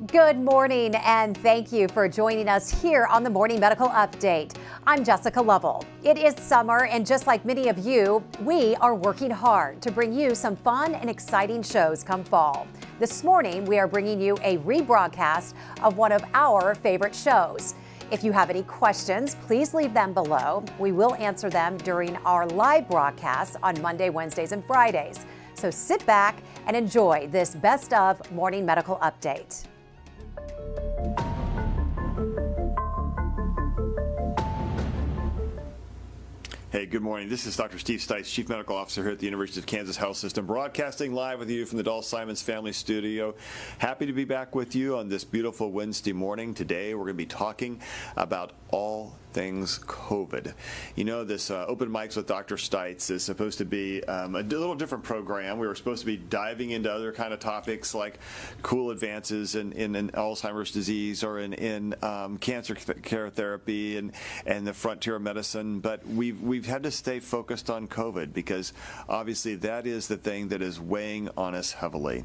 Good morning, and thank you for joining us here on the Morning Medical Update. I'm Jessica Lovell. It is summer, and just like many of you, we are working hard to bring you some fun and exciting shows come fall. This morning, we are bringing you a rebroadcast of one of our favorite shows. If you have any questions, please leave them below. We will answer them during our live broadcasts on Monday, Wednesdays, and Fridays. So sit back and enjoy this Best of Morning Medical Update. Hey, good morning. This is Dr. Steve Stites, Chief Medical Officer here at the University of Kansas Health System, broadcasting live with you from the Dall Simons Family Studio. Happy to be back with you on this beautiful Wednesday morning. Today, we're going to be talking about all things COVID. You know, this Open Mics with Dr. Stites is supposed to be a little different program. We were supposed to be diving into other kind of topics like cool advances in Alzheimer's disease or in cancer care therapy and the frontier of medicine, but we've had to stay focused on COVID because obviously that is the thing that is weighing on us heavily.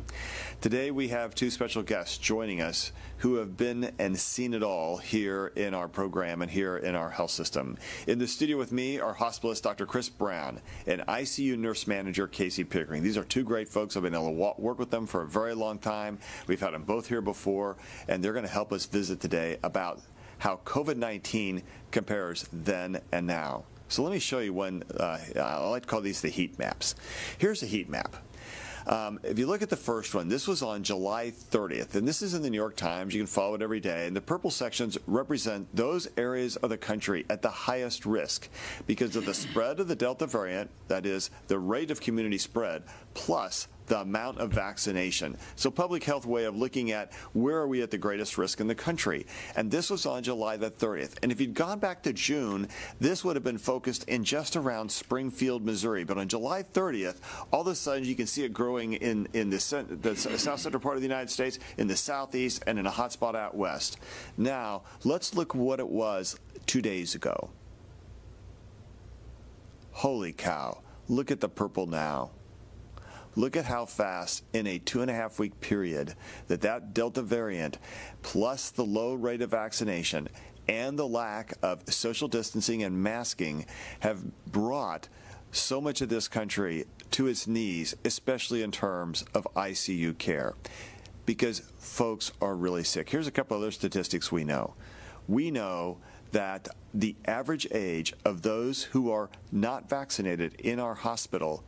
Today we have two special guests joining us who have been and seen it all here in our program and here in our health system. In the studio with me are hospitalist Dr. Chris Brown and ICU nurse manager Casey Pickering. These are two great folks. I've been able to work with them for a very long time. We've had them both here before, and they're going to help us visit today about how COVID-19 compares then and now. So let me show you one, I like to call these the heat maps. Here's a heat map. If you look at the first one, this was on July 30th, and this is in the New York Times. You can follow it every day. And the purple sections represent those areas of the country at the highest risk because of the spread of the Delta variant, that is, the rate of community spread, plus the amount of vaccination. So public health way of looking at where are we at the greatest risk in the country. And this was on July the 30th. And if you'd gone back to June, this would have been focused in just around Springfield, Missouri. But on July 30th, all of a sudden you can see it growing in the south central part of the United States, in the southeast, and in a hot spot out west. Now, let's look what it was 2 days ago. Holy cow, look at the purple now. Look at how fast in a 2.5-week period that Delta variant, plus the low rate of vaccination and the lack of social distancing and masking, have brought so much of this country to its knees, especially in terms of ICU care, because folks are really sick. Here's a couple other statistics we know. We know that the average age of those who are not vaccinated in our hospital,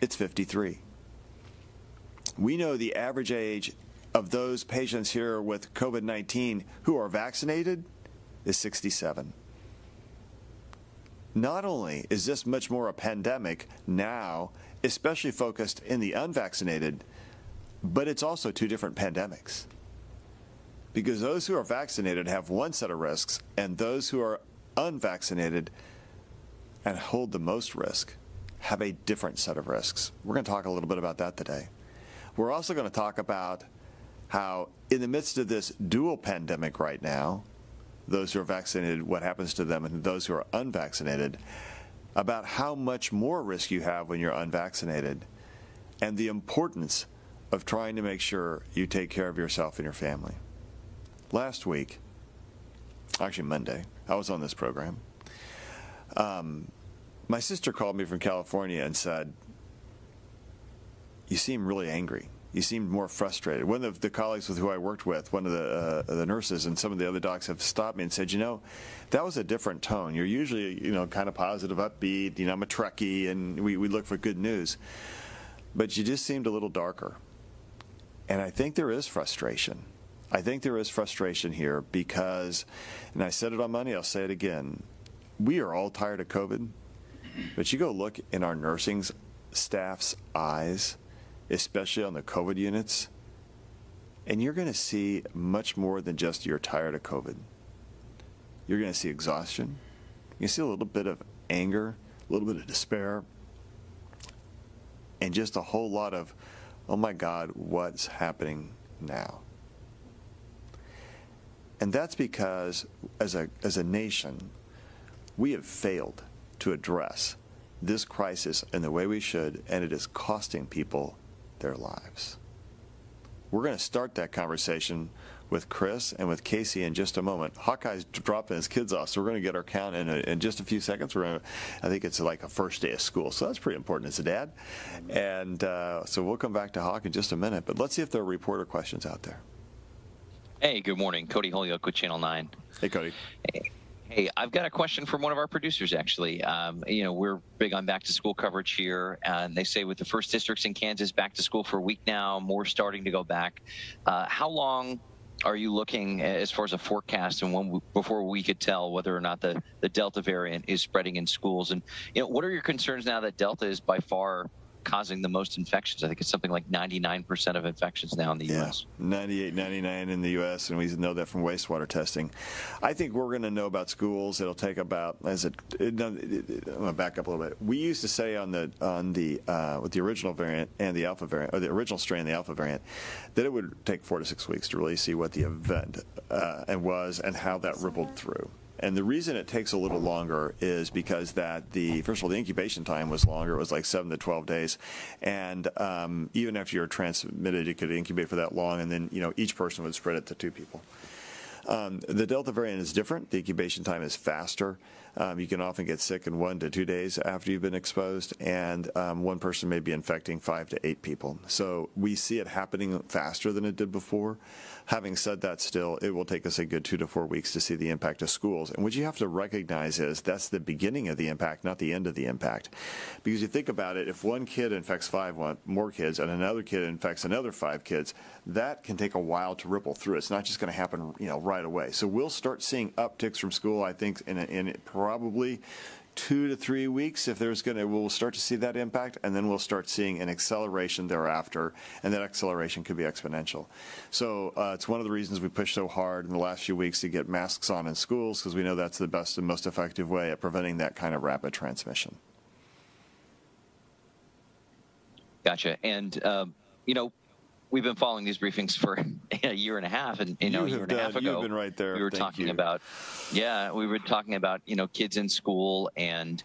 it's 53. We know the average age of those patients here with COVID-19 who are vaccinated is 67. Not only is this much more a pandemic now, especially focused in the unvaccinated, but it's also two different pandemics. Because those who are vaccinated have one set of risks, and those who are unvaccinated and hold the most risk have a different set of risks. We're going to talk a little bit about that today. We're also going to talk about how in the midst of this dual pandemic right now, those who are vaccinated, what happens to them, and those who are unvaccinated, about how much more risk you have when you're unvaccinated, and the importance of trying to make sure you take care of yourself and your family. Last week, actually Monday, I was on this program. My sister called me from California and said, "You seem really angry. You seemed more frustrated." One of the colleagues with who I worked with, one of the nurses and some of the other docs have stopped me and said, "You know, that was a different tone. You're usually, kind of positive, upbeat. I'm a Trekkie, and we look for good news. But you just seemed a little darker." And I think there is frustration. I think there is frustration here because, and I said it on Monday, I'll say it again, we are all tired of COVID. But you go look in our nursing staff's eyes, especially on the COVID units, and you're going to see much more than just you're tired of COVID. You're going to see exhaustion. You see a little bit of anger, a little bit of despair, and just a whole lot of, oh my God, what's happening now? And that's because as a nation, we have failed to address this crisis in the way we should, and it is costing people their lives. We're going to start that conversation with Chris and with Casey in just a moment. Hawkeye's dropping his kids off, so we're going to get our count in just a few seconds. I think it's like a first day of school, so that's pretty important as a dad. And so we'll come back to Hawk in just a minute, but let's see if there are reporter questions out there. Hey, good morning. Cody Holyoke with Channel 9. Hey, Cody. Hey, I've got a question from one of our producers, actually. We're big on back-to-school coverage here, and they say with the first districts in Kansas back to school for a week now, more starting to go back. How long are you looking as far as a forecast and before we could tell whether or not the Delta variant is spreading in schools? And, what are your concerns now that Delta is by far causing the most infections? I think it's something like 99% of infections now in the U.S. 98, 99 in the U.S., and we know that from wastewater testing. I think we're going to know about schools. It'll take about, I'm going to back up a little bit. We used to say with the original variant and the alpha variant, or the original strain and the alpha variant, that it would take 4 to 6 weeks to really see what the event was and how that rippled through. And the reason it takes a little longer is because first of all, the incubation time was longer. It was like 7 to 12 days. And even after you're transmitted, it could incubate for that long. And then, each person would spread it to 2 people. The Delta variant is different. The incubation time is faster. You can often get sick in 1 to 2 days after you've been exposed, and one person may be infecting 5 to 8 people. So we see it happening faster than it did before. Having said that, still, it will take us a good 2 to 4 weeks to see the impact of schools. And what you have to recognize is that's the beginning of the impact, not the end of the impact. Because you think about it, if one kid infects 5 more kids and another kid infects another 5 kids, that can take a while to ripple through. It's not just going to happen, right away. So we'll start seeing upticks from school, I think, in probably 2 to 3 weeks. We'll start to see that impact, and then we'll start seeing an acceleration thereafter, and that acceleration could be exponential. So it's one of the reasons we pushed so hard in the last few weeks to get masks on in schools, because we know that's the best and most effective way at preventing that kind of rapid transmission. Gotcha. And, we've been following these briefings for a year and a half, and a year and a half ago, you've been right there. We were talking about kids in school, and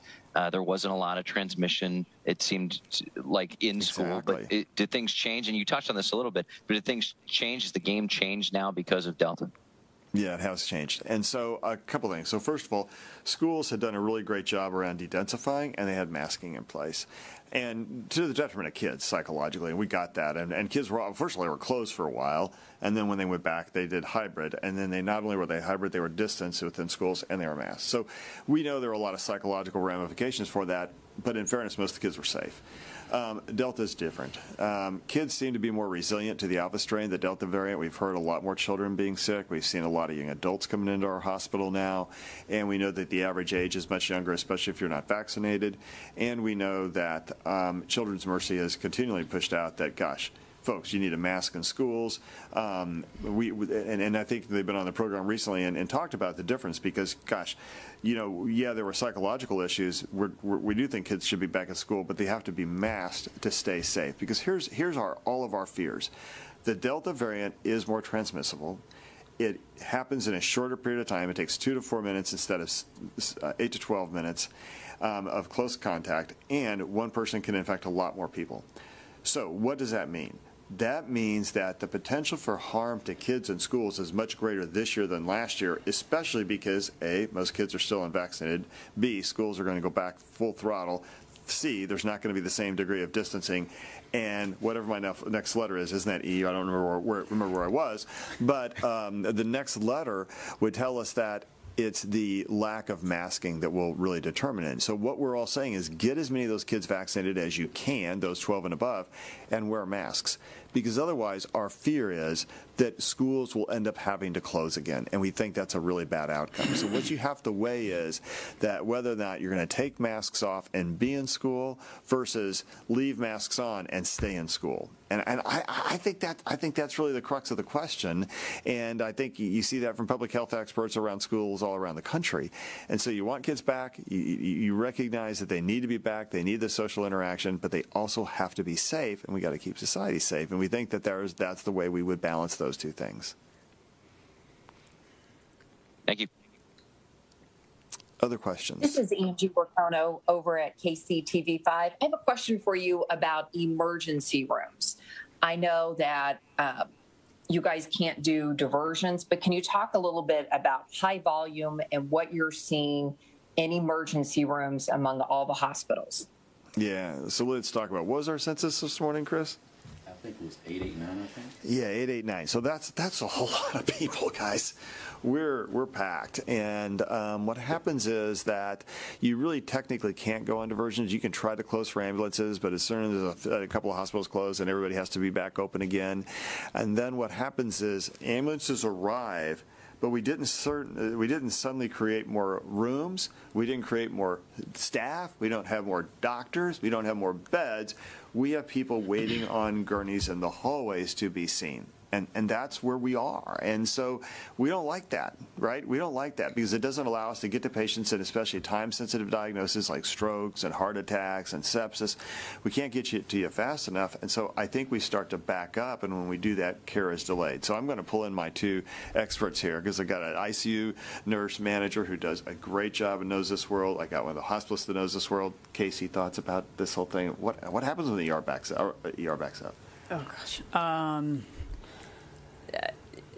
there wasn't a lot of transmission. It seemed like in school, but did things change? And you touched on this a little bit, but did things change? Has the game changed now because of Delta? Yeah, it has changed. And so a couple things. So first of all, schools had done a really great job around dedensifying, and they had masking in place. And to the detriment of kids psychologically, and we got that. And kids were closed for a while, and then when they went back, they did hybrid. And then they not only were they hybrid, they were distanced within schools, and they were masked. So we know there are a lot of psychological ramifications for that, but in fairness, most of the kids were safe. Delta is different. Kids seem to be more resilient to the alpha strain, the Delta variant. We've heard a lot more children being sick. We've seen a lot of young adults coming into our hospital now, and we know that the average age is much younger, especially if you're not vaccinated. And we know that Children's Mercy has continually pushed out that, gosh, folks, you need a mask in schools. And I think they've been on the program recently and talked about the difference because, gosh, there were psychological issues. We do think kids should be back at school, but they have to be masked to stay safe. Because here's all of our fears. The Delta variant is more transmissible. It happens in a shorter period of time. It takes 2 to 4 minutes instead of 8 to 12 minutes of close contact, and one person can infect a lot more people. So what does that mean? That means that the potential for harm to kids in schools is much greater this year than last year, especially because A, most kids are still unvaccinated, B, schools are going to go back full throttle, C, there's not going to be the same degree of distancing, and whatever my next letter is, isn't that E? I don't remember where I was, but the next letter would tell us that it's the lack of masking that will really determine it. So what we're all saying is get as many of those kids vaccinated as you can, those 12 and above, and wear masks. Because otherwise, our fear is that schools will end up having to close again, and we think that's a really bad outcome. So what you have to weigh is that whether or not you're going to take masks off and be in school versus leave masks on and stay in school. And I think that's really the crux of the question, and I think you see that from public health experts around schools all around the country. And so you want kids back, you recognize that they need to be back, they need the social interaction, but they also have to be safe, and we got to keep society safe. And we think that that's the way we would balance those two things. Thank you. Other questions? This is Angie Borcono over at KCTV5. I have a question for you about emergency rooms. I know that you guys can't do diversions, but can you talk a little bit about high volume and what you're seeing in emergency rooms among all the hospitals? Yeah, so let's talk about, what was our census this morning, Chris? I think it was 889, I think. Yeah, 889. So that's a whole lot of people, guys. We're packed, and what happens is that you really technically can't go on diversions. You can try to close for ambulances, but as soon as a couple of hospitals close, and everybody has to be back open again, and then what happens is ambulances arrive. But we didn't suddenly create more rooms. We didn't create more staff. We don't have more doctors. We don't have more beds. We have people waiting on gurneys in the hallways to be seen. And that's where we are. And so we don't like that, right? We don't like that because it doesn't allow us to get to patients, and especially time-sensitive diagnoses like strokes and heart attacks and sepsis. We can't get to you fast enough. And so I think we start to back up, and when we do that, care is delayed. So I'm going to pull in my two experts here because I got an ICU nurse manager who does a great job and knows this world. I got one of the hospitalists that knows this world. Casey, thoughts about this whole thing? What happens when the ER backs up? Oh, gosh.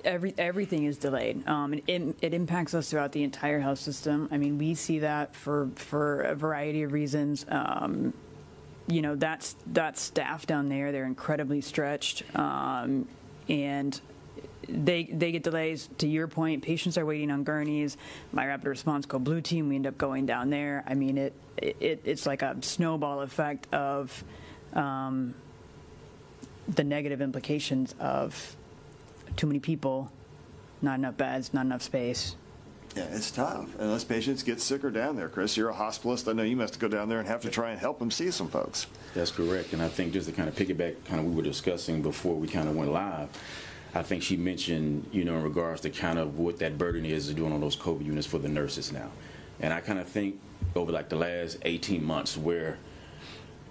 Everything is delayed. It impacts us throughout the entire health system. I mean, we see that for a variety of reasons. You know, that staff down there, they're incredibly stretched, and they get delays. To your point, patients are waiting on gurneys. My rapid response code blue team, we end up going down there. I mean, it's like a snowball effect of the negative implications of too many people, not enough beds, not enough space. Yeah, it's tough. Unless patients get sicker down there. Chris, you're a hospitalist. I know you must go down there and have to try and help them see some folks. That's correct. And I think just to kind of piggyback kind of we were discussing before we kind of went live, I think she mentioned, you know, in regards to kind of what that burden is doing on those COVID units for the nurses now. And I kind of think over like the last 18 months where,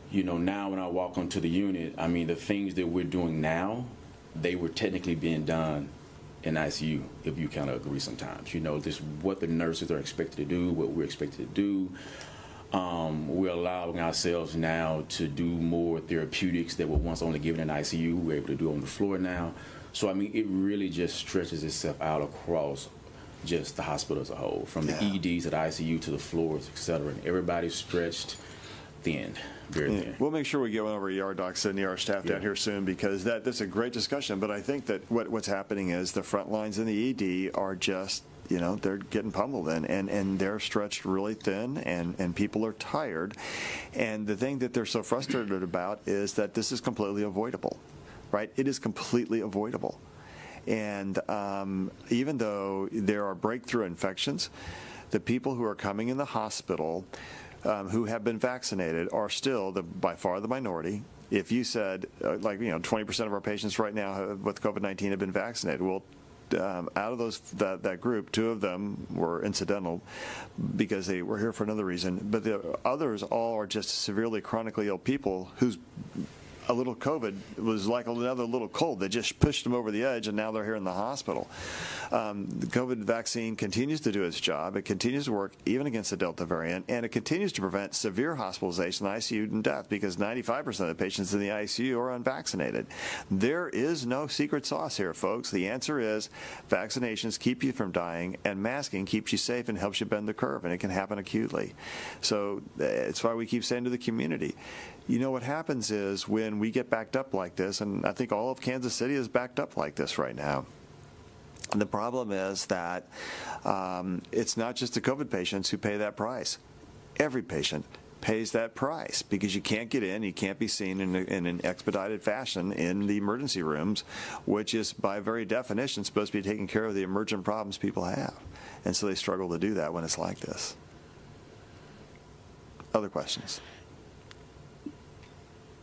you know, now when I walk onto the unit, I mean, the things that we're doing now, they were technically being done in ICU, if you kind of agree sometimes. You know, this what the nurses are expected to do, what we're expected to do. We're allowing ourselves now to do more therapeutics that were once only given in ICU. We're able to do on the floor now. So, I mean, it really just stretches itself out across just the hospital as a whole, from the EDs to the ICU to the floors, et cetera. And everybody's stretched thin. We'll make sure we get one of our ER docs and ER staff down here soon because that's a great discussion. But I think that what's happening is the front lines in the ED are just, you know, they're getting pummeled and they're stretched really thin and people are tired. And the thing that they're so frustrated about is that this is completely avoidable, right? It is completely avoidable. And even though there are breakthrough infections, the people who are coming in the hospital who have been vaccinated are still by far the minority. If you said, 20% of our patients right now with COVID-19 have been vaccinated, well, out of that group, 2 of them were incidental because they were here for another reason. But the others all are just severely chronically ill people whose a little COVID was like another little cold. They just pushed them over the edge, and now they're here in the hospital. The COVID vaccine continues to do its job. It continues to work even against the Delta variant, and it continues to prevent severe hospitalization, ICU, and death because 95% of the patients in the ICU are unvaccinated. There is no secret sauce here, folks. The answer is vaccinations keep you from dying, and masking keeps you safe and helps you bend the curve, and it can happen acutely. So it's why we keep saying to the community, you know what happens is when we get backed up like this, and I think all of Kansas City is backed up like this right now. And the problem is that it's not just the COVID patients who pay that price. Every patient pays that price because you can't get in, you can't be seen in an expedited fashion in the emergency rooms, which is by very definition supposed to be taking care of the emergent problems people have. And so they struggle to do that when it's like this. Other questions?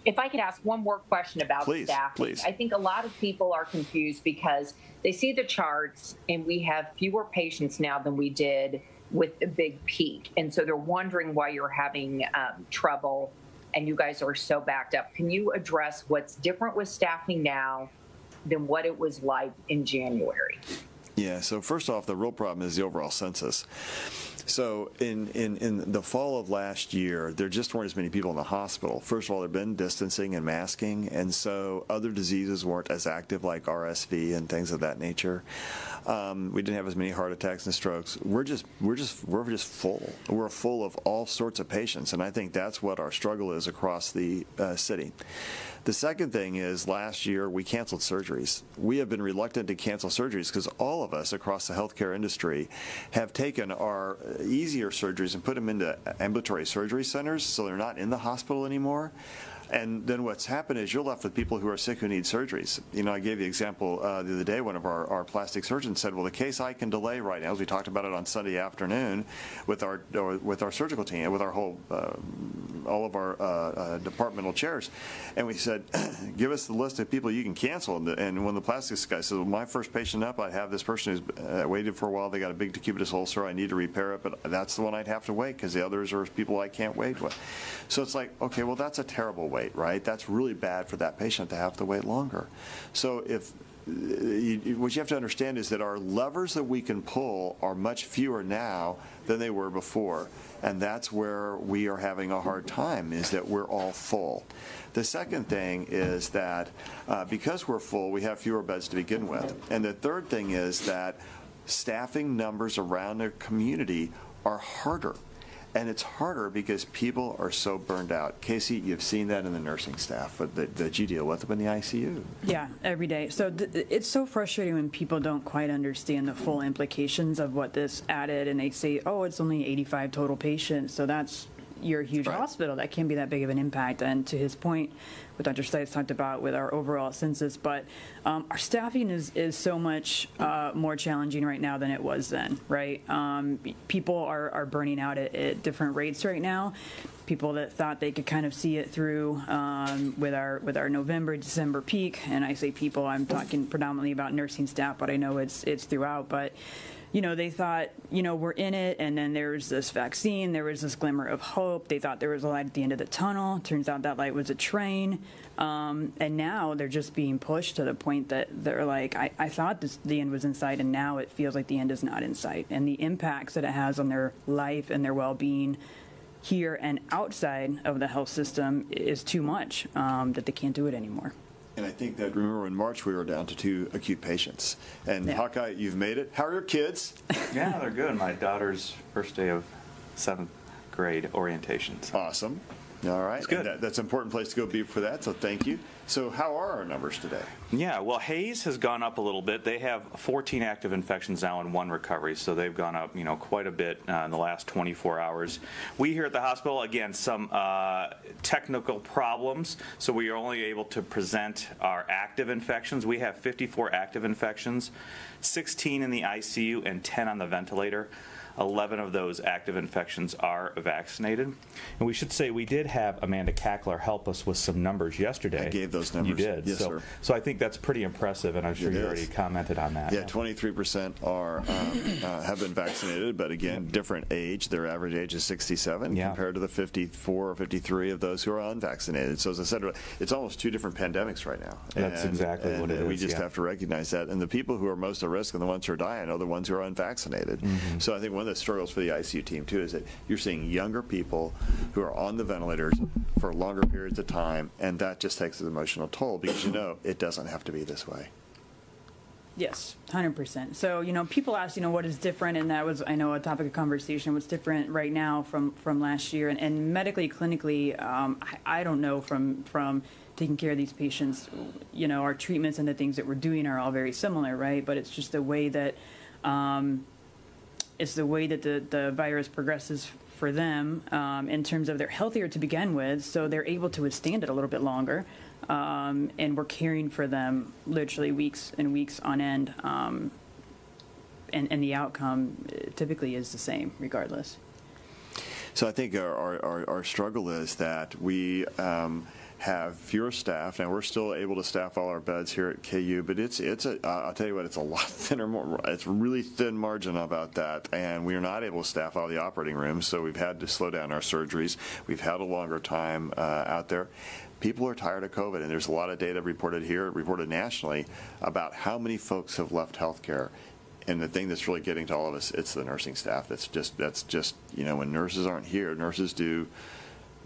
If I could ask one more question about staffing. Please. I think a lot of people are confused because they see the charts and we have fewer patients now than we did with the big peak. And so they're wondering why you're having trouble and you guys are so backed up. Can you address what's different with staffing now than what it was like in January? Yeah, so first off, the real problem is the overall census. So in the fall of last year, there just weren't as many people in the hospital. First of all, there had been distancing and masking, and so other diseases weren't as active, like RSV and things of that nature. We didn't have as many heart attacks and strokes. We're just full. We're full of all sorts of patients, and I think that's what our struggle is across the city. The second thing is, last year we canceled surgeries. We have been reluctant to cancel surgeries because all of us across the healthcare industry have taken our easier surgeries and put them into ambulatory surgery centers, so they're not in the hospital anymore. And then what's happened is you're left with people who are sick who need surgeries. You know, I gave the example the other day. One of our plastic surgeons said, well, the case I can delay right now, as we talked about it on Sunday afternoon with our surgical team, with our whole, all of our departmental chairs. And we said, give us the list of people you can cancel. And when the plastics guy said, well, my first patient up, I have this person who's waited for a while. They got a big decubitus ulcer. I need to repair it, but that's the one I'd have to wait because the others are people I can't wait with. So it's like, okay, well, that's a terrible wait, right? That's really bad for that patient to have to wait longer. So if what you have to understand is that our levers that we can pull are much fewer now than they were before. And that's where we are having a hard time, is that we're all full. The second thing is that because we're full, we have fewer beds to begin with. And the third thing is that staffing numbers around the community are harder. And it's harder because people are so burned out. Casey, you've seen that in the nursing staff that you deal with them in the ICU. Yeah, every day. So it's so frustrating when people don't quite understand the full implications of what this added, and they say, oh, it's only 85 total patients, so you're a huge hospital. That can't be that big of an impact. And to his point, what Dr. Stites talked about with our overall census, but our staffing is so much more challenging right now than it was then, right? People are burning out at different rates right now. People that thought they could kind of see it through with our November, December peak, and I say people, I'm talking predominantly about nursing staff, but I know it's throughout, but you know, they thought, you know, we're in it, and then there was this vaccine, there was this glimmer of hope. They thought there was a light at the end of the tunnel. Turns out that light was a train. And now they're just being pushed to the point that they're like, I thought the end was in sight, and now it feels like the end is not in sight. And the impacts that it has on their life and their well-being here and outside of the health system is too much, that they can't do it anymore. And I think that, remember, in March we were down to 2 acute patients. And Hawkeye, you've made it. How are your kids? Yeah, they're good. My daughter's first day of 7th grade orientation. So. Awesome. All right. It's good. That's an important place to go be for that, so thank you. So how are our numbers today? Yeah, well, Hayes has gone up a little bit. They have 14 active infections now and 1 recovery, so they've gone up, you know, quite a bit in the last 24 hours. We here at the hospital, again, some technical problems, so we are only able to present our active infections. We have 54 active infections, 16 in the ICU and 10 on the ventilator. 11 of those active infections are vaccinated. And we should say we did have Amanda Cackler help us with some numbers yesterday. I gave those numbers. You did. Yes, sir. So I think that's pretty impressive, and I'm sure you already commented on that. Yeah, 23% are have been vaccinated, but again, different age. Their average age is 67 compared to the 54 or 53 of those who are unvaccinated. So as I said, it's almost 2 different pandemics right now. That's exactly what it is. We just have to recognize that. And the people who are most at risk and the ones who are dying are the ones who are unvaccinated. Mm-hmm. So I think one of the struggles for the ICU team too is that you're seeing younger people who are on the ventilators for longer periods of time, and that just takes an emotional toll because you know it doesn't have to be this way. Yes, 100%. So, you know, people ask, you know, what is different, and that was, I know, a topic of conversation. What's different right now from last year? And medically, clinically, I don't know from taking care of these patients, you know, our treatments and the things that we're doing are all very similar, right? But it's just the way that the virus progresses for them in terms of they're healthier to begin with, so they're able to withstand it a little bit longer. And we're caring for them literally weeks and weeks on end. And the outcome typically is the same regardless. So I think our struggle is that we have fewer staff. Now we're still able to staff all our beds here at KU, but I'll tell you what, it's a lot thinner. It's really thin margin about that, and we are not able to staff all the operating rooms. So we've had to slow down our surgeries. We've had a longer time out there. People are tired of COVID, and there's a lot of data reported here, reported nationally, about how many folks have left healthcare. And the thing that's really getting to all of us, it's the nursing staff. That's just when nurses aren't here, nurses do.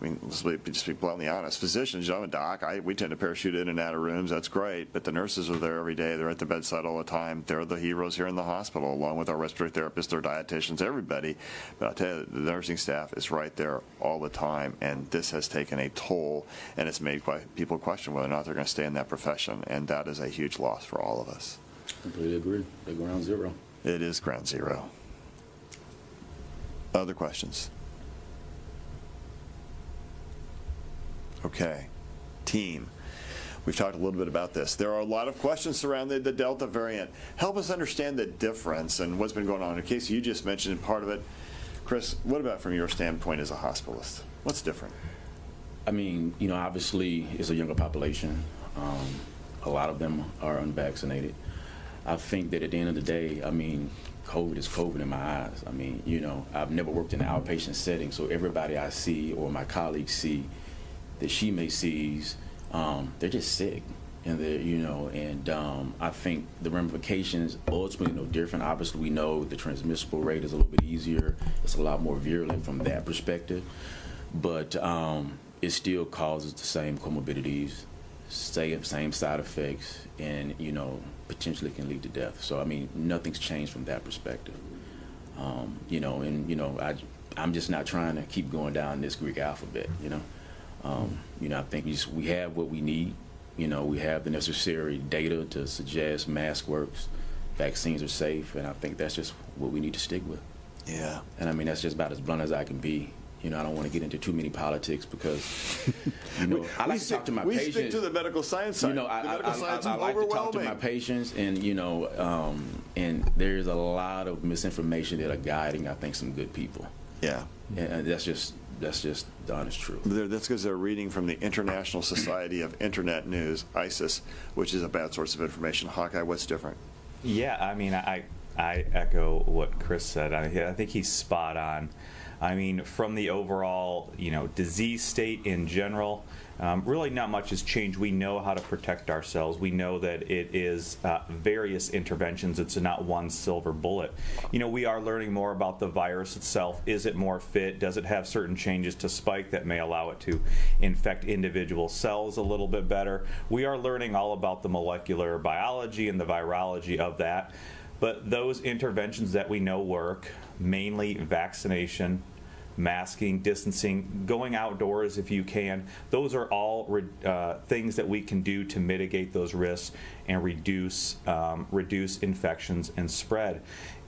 I mean, let's just be bluntly honest. Physicians, I'm a doc. We tend to parachute in and out of rooms. That's great. But the nurses are there every day. They're at the bedside all the time. They're the heroes here in the hospital, along with our respiratory therapists, our dietitians, everybody. But I'll tell you, the nursing staff is right there all the time. And this has taken a toll, and it's made people question whether or not they're going to stay in that profession. And that is a huge loss for all of us. Completely agree. They're ground zero. It is ground zero. Other questions? Okay. Team. We've talked a little bit about this. There are a lot of questions surrounding the Delta variant. Help us understand the difference and what's been going on. In case you just mentioned part of it. Chris, what about from your standpoint as a hospitalist? What's different? I mean, obviously it's a younger population. A lot of them are unvaccinated. I think that at the end of the day, I mean, COVID is COVID in my eyes. I mean, I've never worked in an outpatient setting, so everybody I see or my colleagues see that she may seize, they're just sick, and I think the ramifications ultimately no different. Obviously, we know the transmissible rate is a little bit easier. It's a lot more virulent from that perspective, but it still causes the same comorbidities, same side effects, and potentially can lead to death. So I mean, nothing's changed from that perspective. I'm just not trying to keep going down this Greek alphabet. I think we have what we need. We have the necessary data to suggest mask works, vaccines are safe, and I think that's just what we need to stick with. Yeah. And I mean, that's just about as blunt as I can be. I don't want to get into too many politics because, I like to talk to my patients. We stick to the medical science side. I like to talk to my patients, and and there's a lot of misinformation that are guiding, I think, some good people. Yeah. And that's just the honest truth. That's because they're reading from the International Society of Internet News, ISIS, which is a bad source of information. Hawkeye, what's different? Yeah, I mean, I echo what Chris said. I think he's spot on. I mean, from the overall, disease state in general, really not much has changed. We know how to protect ourselves. We know that it is various interventions. It's not one silver bullet. We are learning more about the virus itself. Is it more fit? Does it have certain changes to spike that may allow it to infect individual cells a little bit better? We are learning all about the molecular biology and the virology of that. But those interventions that we know work, mainly vaccination, masking, distancing, going outdoors if you can, those are all things that we can do to mitigate those risks and reduce infections and spread.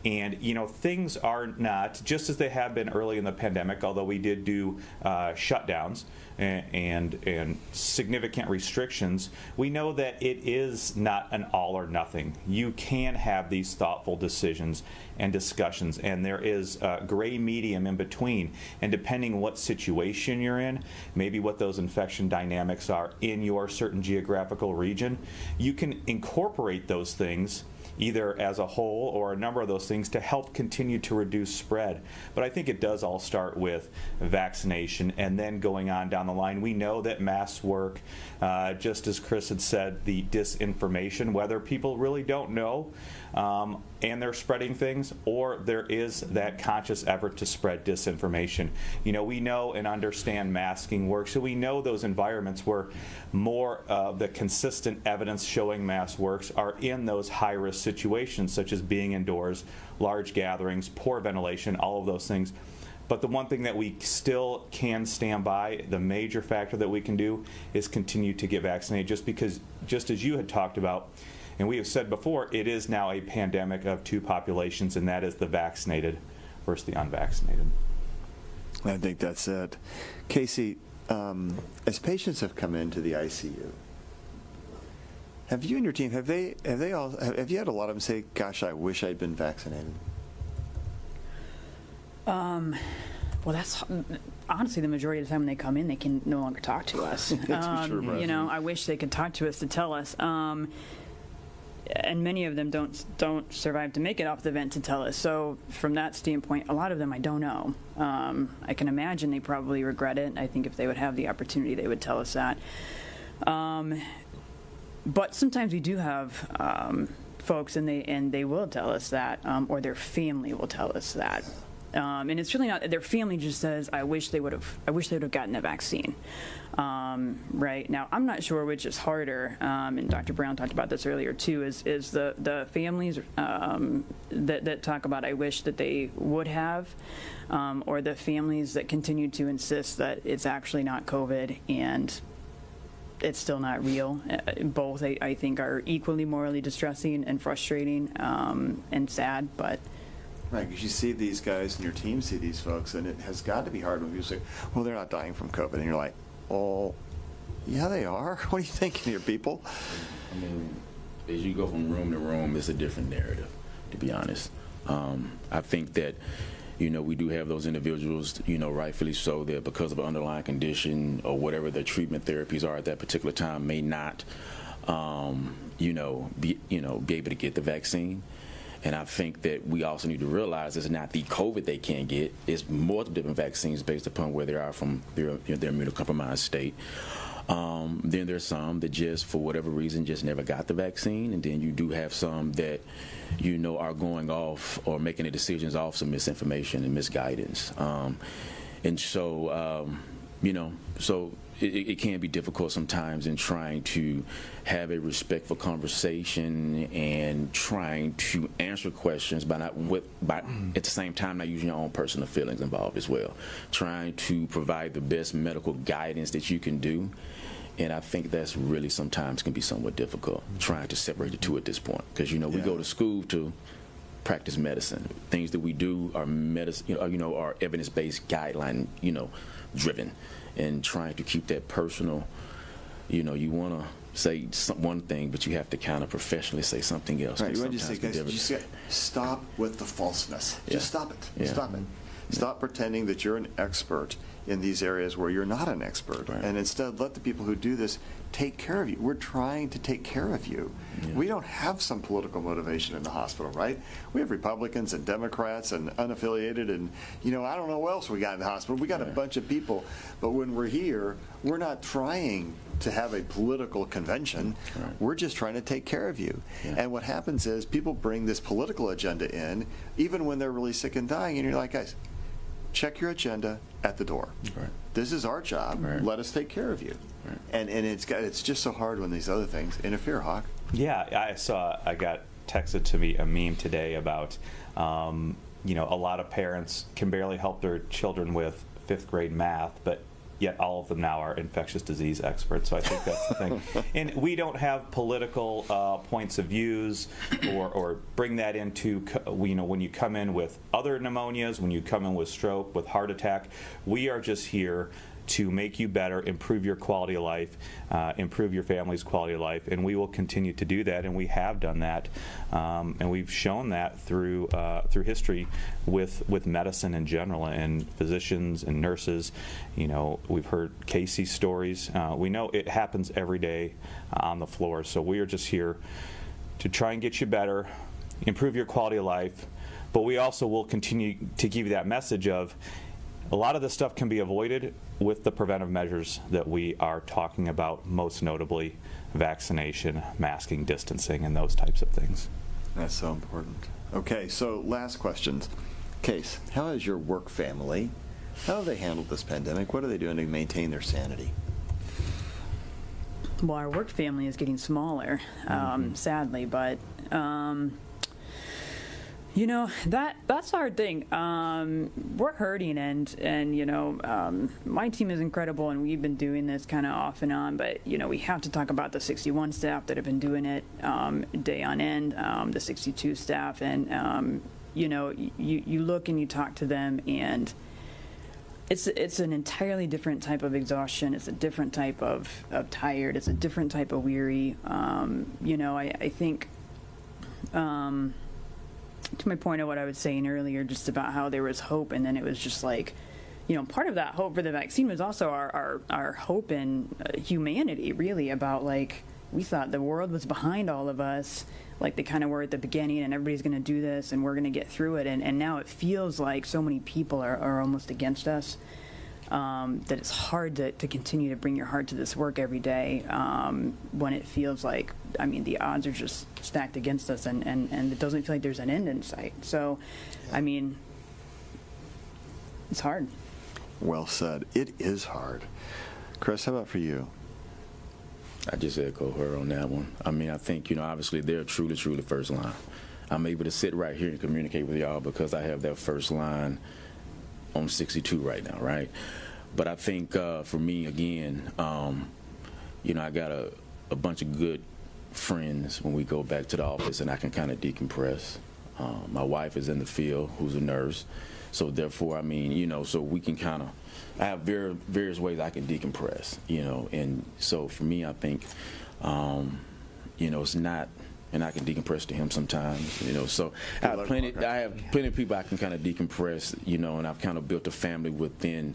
And things are not just as they have been early in the pandemic, although we did do shutdowns and significant restrictions. We know that it is not an all or nothing. You can have these thoughtful decisions and discussions, and there is a gray medium in between. And depending what situation you're in, maybe what those infection dynamics are in your certain geographical region, you can incorporate those things either as a whole or a number of those things to help continue to reduce spread. But I think it does all start with vaccination and then going on down the line. We know that masks work. Just as Chris had said, the disinformation, whether people really don't know and they're spreading things, or there is that conscious effort to spread disinformation. We know and understand masking works, so we know those environments where more of the consistent evidence showing mask works are in those high-risk situations, such as being indoors, large gatherings, poor ventilation, all of those things. But the one thing that we still can stand by, the major factor that we can do, is continue to get vaccinated, just as you had talked about, and we have said before, it is now a pandemic of two populations, and that is the vaccinated versus the unvaccinated. I think that's it. Casey, as patients have come into the ICU, have you and your team, have you had a lot of them say, gosh, I wish I'd been vaccinated? Well, that's honestly the majority of the time when they come in, they can no longer talk to us. I wish they could talk to us to tell us. And many of them don't survive to make it off the vent to tell us. So from that standpoint, a lot of them I don't know. I can imagine they probably regret it. I think if they would have the opportunity, they would tell us that. But sometimes we do have folks, and they will tell us that, or their family will tell us that. And it's really not, their family just says, I wish they would have gotten the vaccine. Right now, I'm not sure which is harder, and Dr. Brown talked about this earlier too, is the families that talk about I wish that they would have, or the families that continue to insist that it's actually not COVID and it's still not real. Both, I think, are equally morally distressing and frustrating, and sad, but right, because you see these guys and your team see these folks, and it has got to be hard when people say, well, they're not dying from COVID. And you're like, oh, yeah, they are. What are you thinking here, people? I mean, as you go from room to room, it's a different narrative, to be honest. I think that, we do have those individuals, rightfully so, that because of an underlying condition or whatever their treatment therapies are at that particular time may not, be able to get the vaccine. And I think that we also need to realize it's not the COVID they can't get. It's multiple different vaccines based upon where they are from their immunocompromised state. Then there's some that just, for whatever reason, just never got the vaccine. And then you do have some that, are going off or making the decisions off some misinformation and misguidance. And so, so it can be difficult sometimes in trying to have a respectful conversation and trying to answer questions by at the same time not using your own personal feelings involved as well. Trying to provide the best medical guidance that you can do. And I think that's really sometimes can be somewhat difficult, trying to separate the two at this point. Because, we go to school to practice medicine. Things that we do are are evidence-based, guideline, driven. And trying to keep that personal, you want to say one thing, but you have to kind of professionally say something else. Right, you want to just say, guys, just stop with the falseness. Yeah. Just stop it. Yeah. Stop it. Stop pretending that you're an expert in these areas where you're not an expert. Right. And instead, let the people who do this take care of you. We're trying to take care of you. Yeah. We don't have some political motivation in the hospital, right? We have Republicans and Democrats and unaffiliated and, I don't know what else we got in the hospital. We got a bunch of people. But when we're here, we're not trying to have a political convention. Right. We're just trying to take care of you. Yeah. And what happens is people bring this political agenda in, even when they're really sick and dying, and you're like, guys, check your agenda at the door. Right. This is our job. Right. Let us take care of you. Right. And it's just so hard when these other things interfere, Hawk. Yeah, I got texted to me a meme today about, a lot of parents can barely help their children with 5th grade math, but yet all of them now are infectious disease experts. So I think that's the thing. And we don't have political points of views or bring that into, when you come in with other pneumonias, when you come in with stroke, with heart attack, we are just here to make you better, improve your quality of life, improve your family's quality of life, and we will continue to do that, and we have done that, and we've shown that through history with medicine in general, and physicians and nurses. We've heard Casey's stories. We know it happens every day on the floor, so we are just here to try and get you better, improve your quality of life, but we also will continue to give you that message of a lot of this stuff can be avoided with the preventive measures that we are talking about, most notably vaccination, masking, distancing, and those types of things. That's so important. Okay, so last questions. Case, how is your work family? How have they handled this pandemic? What are they doing to maintain their sanity? Well, our work family is getting smaller, sadly, but that's our thing. We're hurting, and my team is incredible, and we've been doing this kind of off and on, but we have to talk about the 61 staff that have been doing it day on end, the 62 staff, and you look and you talk to them, and it's an entirely different type of exhaustion. It's a different type of tired. It's a different type of weary. I think to my point of what I was saying earlier, just about how there was hope, and then it was just like, part of that hope for the vaccine was also our hope in humanity, really, about like, we thought the world was behind all of us, like they kind of were at the beginning, and everybody's going to do this, and we're going to get through it, and now it feels like so many people are almost against us. that it's hard to continue to bring your heart to this work every day when it feels like, I mean, the odds are just stacked against us, and it doesn't feel like there's an end in sight. So, I mean, it's hard. Well said. It is hard. Chris, how about for you? I just echo her on that one. I mean, I think, obviously they're truly first line. I'm able to sit right here and communicate with y'all because I have that first line on 62 right now, right? But I think for me, again, I got a bunch of good friends when we go back to the office, and I can kind of decompress. My wife is in the field, who's a nurse. So therefore, I mean, so we can kind of, I have various ways I can decompress, and so for me, I think, it's not, and I can decompress to him sometimes, so I have plenty of people I can kind of decompress, and I've kind of built a family within,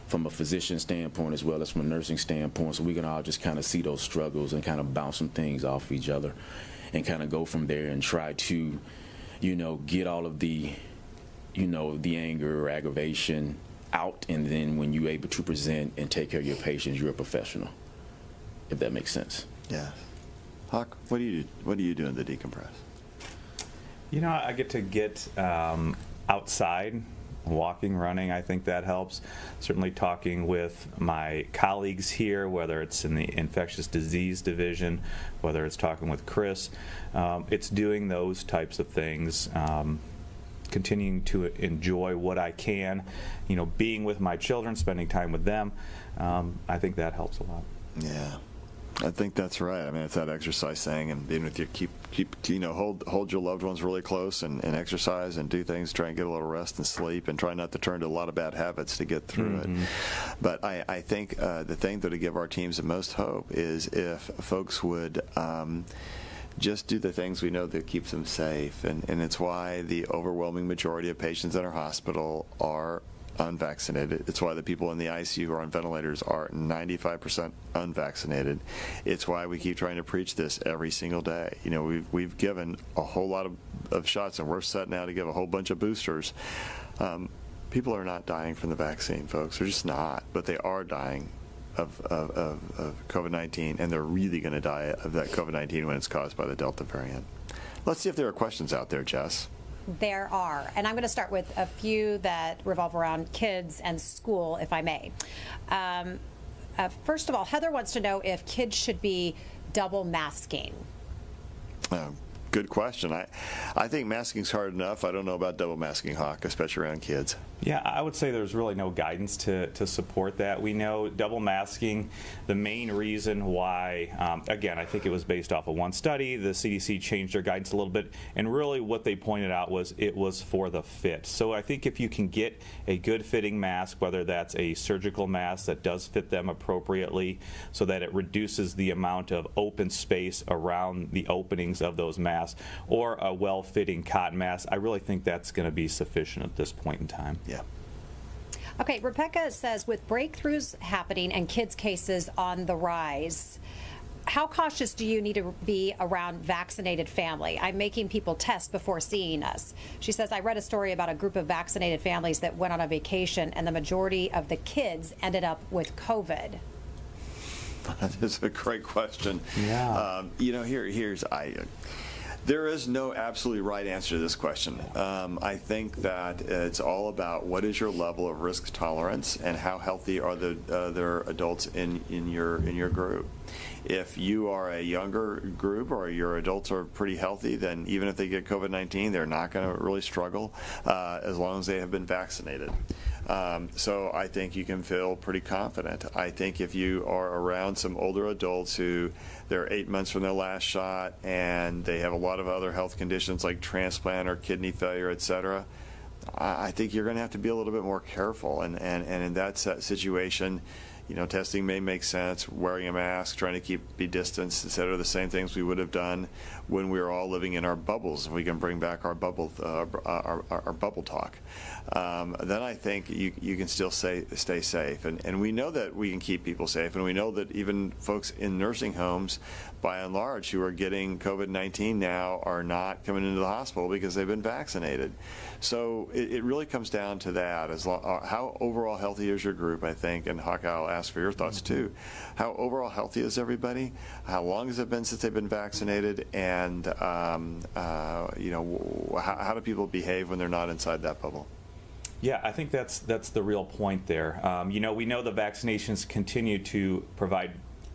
from a physician standpoint as well as from a nursing standpoint, so we can all just kind of see those struggles and kind of bounce some things off each other and kind of go from there and try to, get all of the, the anger or aggravation out, and then when you're able to present and take care of your patients, you're a professional, if that makes sense. Yeah. Hawk, what do you do to decompress? I get outside, walking, running. I think that helps. Certainly talking with my colleagues here, whether it's in the infectious disease division, whether it's talking with Chris. It's doing those types of things. Continuing to enjoy what I can, being with my children, spending time with them. I think that helps a lot. Yeah. I think that's right. I mean, it's that exercise thing, and being with your hold your loved ones really close, and exercise and do things, try and get a little rest and sleep, and try not to turn to a lot of bad habits to get through it. But I think the thing that would give our teams the most hope is if folks would just do the things we know that keeps them safe, and it's why the overwhelming majority of patients in our hospital are unvaccinated. It's why the people in the ICU who are on ventilators are 95% unvaccinated. It's why we keep trying to preach this every single day. We've given a whole lot of shots, and we're set now to give a whole bunch of boosters. People are not dying from the vaccine, folks. They're just not, but they are dying of COVID-19, and they're really going to die of that COVID-19 when it's caused by the Delta variant. Let's see if there are questions out there, Jess. There are, and I'm going to start with a few that revolve around kids and school, if I may. First of all, Heather wants to know if kids should be double masking. Good question. I think masking's hard enough. I don't know about double masking, Hawk, especially around kids. Yeah, I would say there's really no guidance to support that. We know double masking, the main reason why, again, I think it was based off of one study. The CDC changed their guidance a little bit, and really what they pointed out was it was for the fit. So I think if you can get a good fitting mask, whether that's a surgical mask that does fit them appropriately so that it reduces the amount of open space around the openings of those masks, or a well-fitting cotton mask, I really think that's going to be sufficient at this point in time. Yeah. Okay, Rebecca says, with breakthroughs happening and kids' cases on the rise, how cautious do you need to be around vaccinated family? I'm making people test before seeing us. She says, I read a story about a group of vaccinated families that went on a vacation, and the majority of the kids ended up with COVID. That is a great question. Yeah. There is no absolutely right answer to this question. I think that it's all about what is your level of risk tolerance and how healthy are the other adults in your group. If you are a younger group or your adults are pretty healthy, then even if they get COVID-19, they're not going to really struggle as long as they have been vaccinated. So I think you can feel pretty confident. I think if you are around some older adults who they're 8 months from their last shot and they have a lot of other health conditions like transplant or kidney failure, et cetera, I think you're going to have to be a little bit more careful. And in that situation, testing may make sense, wearing a mask, trying to be distanced, et cetera, the same things we would have done when we were all living in our bubbles. If we can bring back our bubble talk, then I think you can still stay safe. And we know that we can keep people safe, and we know that even folks in nursing homes, by and large, who are getting COVID-19 now are not coming into the hospital because they've been vaccinated. So it really comes down to that. How overall healthy is your group, I think, and Hawk, I'll ask for your thoughts too. How overall healthy is everybody? How long has it been since they've been vaccinated? And you know, how do people behave when they're not inside that bubble? Yeah, I think that's the real point there. You know, we know the vaccinations continue to provide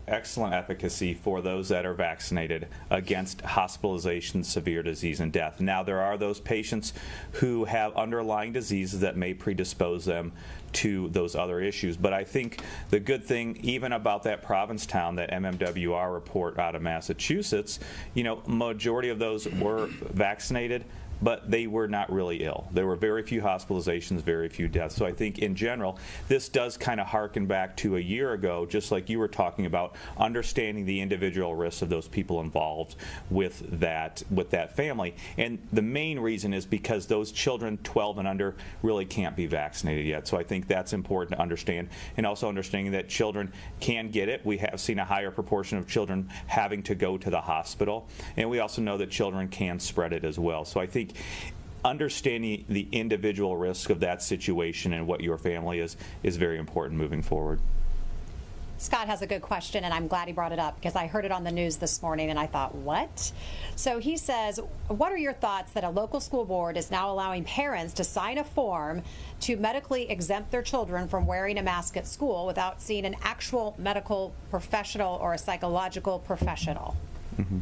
excellent efficacy for those that are vaccinated against hospitalization, severe disease, and death. Now, there are those patients who have underlying diseases that may predispose them to those other issues. But I think the good thing, even about that Provincetown, that MMWR report out of Massachusetts, you know, majority of those were vaccinated, but they were not really ill. There were very few hospitalizations, very few deaths. So I think in general, this does kind of harken back to a year ago, just like you were talking about, understanding the individual risks of those people involved with that family. And the main reason is because those children 12 and under really can't be vaccinated yet. So I think that's important to understand, and also understanding that children can get it. We have seen a higher proportion of children having to go to the hospital, and we also know that children can spread it as well. So I think understanding the individual risk of that situation and what your family is very important moving forward. Scott has a good question, and I'm glad he brought it up because I heard it on the news this morning and I thought, what? So he says, what are your thoughts that a local school board is now allowing parents to sign a form to medically exempt their children from wearing a mask at school without seeing an actual medical professional or a psychological professional? Mm-hmm.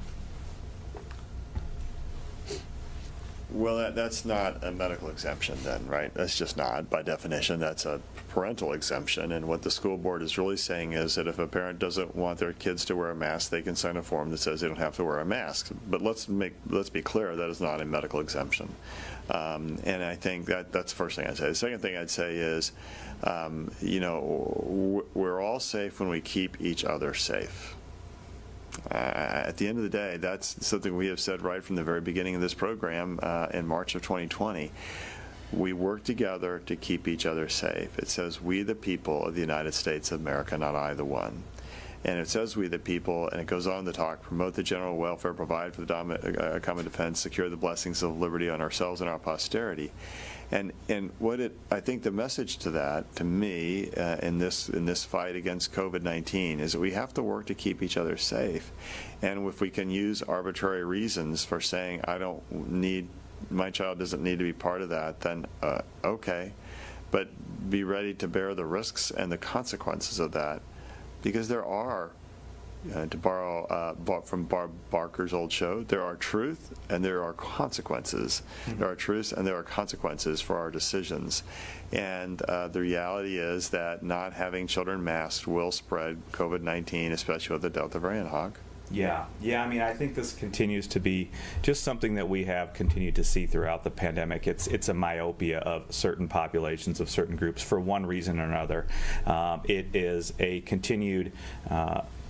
Well, that's not a medical exemption then, right? That's just not. By definition, that's a parental exemption. And what the school board is really saying is that if a parent doesn't want their kids to wear a mask, they can sign a form that says they don't have to wear a mask. But let's be clear, that is not a medical exemption. And I think that's the first thing I'd say. The second thing I'd say is, you know, we're all safe when we keep each other safe. At the end of the day, that's something we have said right from the very beginning of this program in March of 2020. We work together to keep each other safe. It says, we the people of the United States of America, not I the one. And it says, we the people, and it goes on to talk, promote the general welfare, provide for the common defense, secure the blessings of liberty on ourselves and our posterity. And I think the message to that, to me, in this fight against COVID-19, is that we have to work to keep each other safe. And if we can use arbitrary reasons for saying, my child doesn't need to be part of that, then okay. But be ready to bear the risks and the consequences of that, because there are, to borrow from Barb Barker's old show, there are truth and there are consequences. Mm-hmm. There are truths and there are consequences for our decisions. And the reality is that not having children masked will spread COVID-19, especially with the Delta variant, Hawk. Yeah. I mean, I think this continues to be just something that we have continued to see throughout the pandemic. It's a myopia of certain populations, of certain groups, for one reason or another. It is a continued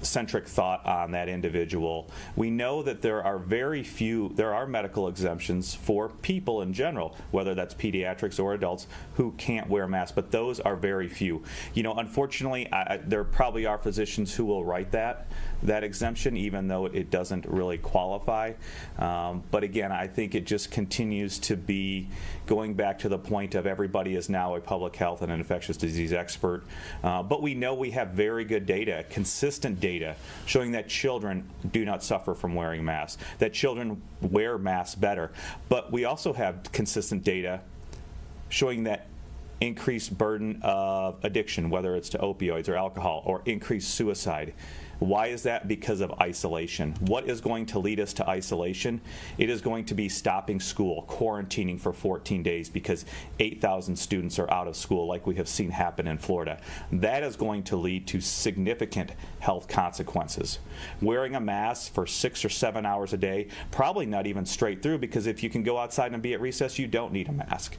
centric thought on that individual. We know that there are medical exemptions for people in general, whether that's pediatrics or adults, who can't wear masks, but those are very few. You know, unfortunately, there probably are physicians who will write that exemption, even though it doesn't really qualify. But again, I think it just continues to be going back to the point of everybody is now a public health and infectious disease expert. But we know we have very good data, consistent data, showing that children do not suffer from wearing masks, that children wear masks better. But we also have consistent data showing that increased burden of addiction, whether it's to opioids or alcohol, or increased suicide. Why is that? Because of isolation. What is going to lead us to isolation? It is going to be stopping school, quarantining for 14 days because 8,000 students are out of school, like we have seen happen in Florida. That is going to lead to significant health consequences. Wearing a mask for 6 or 7 hours a day, probably not even straight through, because if you can go outside and be at recess, you don't need a mask.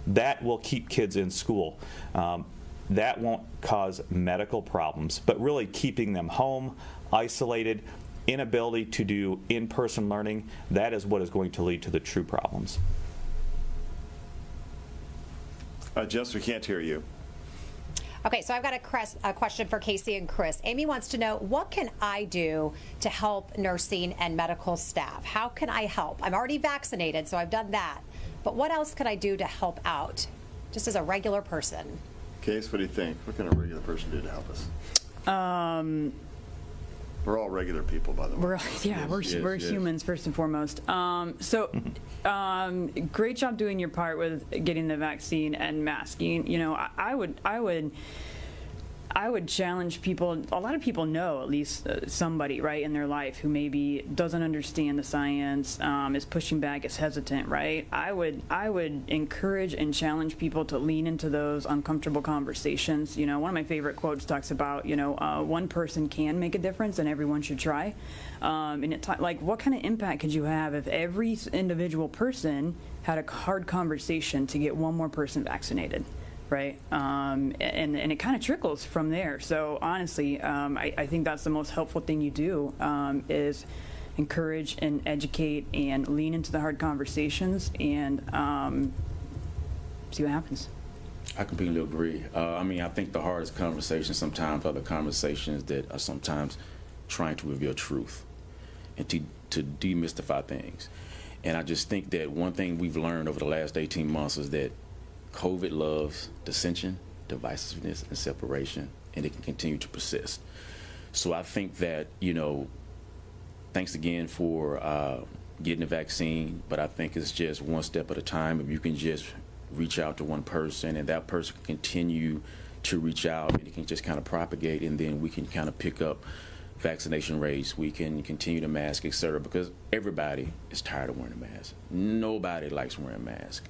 That will keep kids in school. That won't cause medical problems, but really keeping them home, isolated, inability to do in-person learning, that is what is going to lead to the true problems. Jess, we can't hear you. Okay, so I've got a question for Casey and Chris. Amy wants to know, what can I do to help nursing and medical staff? How can I help? I'm already vaccinated, so I've done that. But what else could I do to help out, just as a regular person? Case, what do you think? What can a regular person do to help us? We're all regular people, by the way. We're humans first and foremost. Great job doing your part with getting the vaccine and masking. You know, I would challenge people. A lot of people know at least somebody, right, in their life who maybe doesn't understand the science, is pushing back, is hesitant, right? I would encourage and challenge people to lean into those uncomfortable conversations. You know, one of my favorite quotes talks about, you know, one person can make a difference and everyone should try. And like, what kind of impact could you have if every individual person had a hard conversation to get one more person vaccinated? Right, and it kind of trickles from there. So honestly, I think that's the most helpful thing you do, is encourage and educate and lean into the hard conversations and see what happens. I completely agree. I mean, I think the hardest conversations sometimes are the conversations that are sometimes trying to reveal truth and to demystify things. And I just think that one thing we've learned over the last 18 months is that COVID loves dissension, divisiveness, and separation, and it can continue to persist. So I think that, you know, thanks again for getting the vaccine, but I think it's just one step at a time. If you can just reach out to one person and that person can continue to reach out, and it can just kind of propagate, and then we can kind of pick up vaccination rates, we can continue to mask, et cetera, because everybody is tired of wearing a mask. Nobody likes wearing a mask.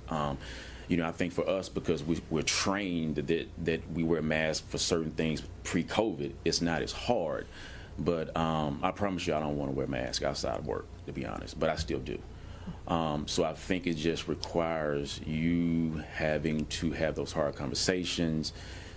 You know, I think for us, because we're trained that we wear masks for certain things pre-COVID, it's not as hard. But I promise you I don't want to wear a mask outside of work, to be honest, but I still do. So I think it just requires you having to have those hard conversations,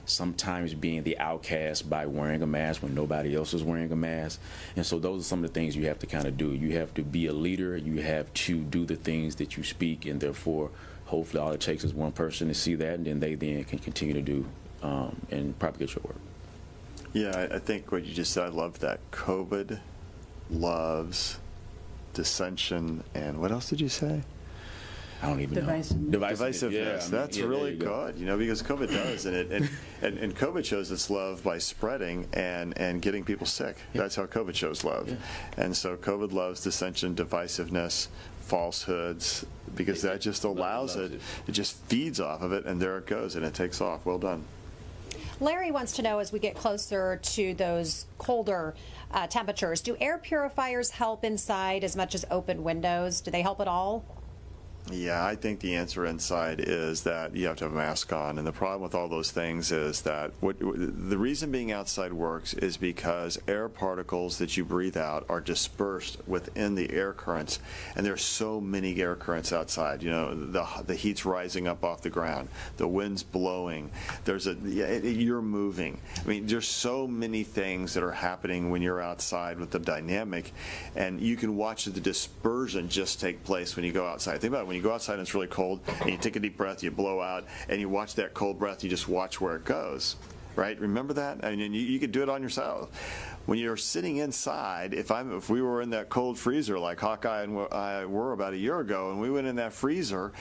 sometimes being the outcast by wearing a mask when nobody else is wearing a mask. And so those are some of the things you have to kind of do. You have to be a leader. You have to do the things that you speak, and therefore, hopefully all it takes is one person to see that, and then they can continue to do and propagate your work. Yeah, I think what you just said, I love that. COVID loves dissension, and what else did you say? I don't even know. Divisiveness. Yeah, I mean, that's really good, you know, because COVID does, and COVID shows its love by spreading and getting people sick. Yeah. That's how COVID shows love. Yeah. And so COVID loves dissension, divisiveness, falsehoods, because that just allows it just feeds off of it, and there it goes, and it takes off. Well done. Larry wants to know, as we get closer to those colder temperatures, do air purifiers help inside as much as open windows? Do they help at all? Yeah, I think the answer inside is that you have to have a mask on, and the problem with all those things is that the reason being outside works is because air particles that you breathe out are dispersed within the air currents, and there's so many air currents outside. You know, the heat's rising up off the ground, the wind's blowing, you're moving. I mean, there's so many things that are happening when you're outside with the dynamic, and you can watch the dispersion just take place when you go outside. Think about it. When you go outside and it's really cold and you take a deep breath, you blow out, and you watch that cold breath, you just watch where it goes, right? Remember that? I mean, you could do it on yourself. When you're sitting inside, if we were in that cold freezer like Hawkeye and I were about a year ago, and we went in that freezer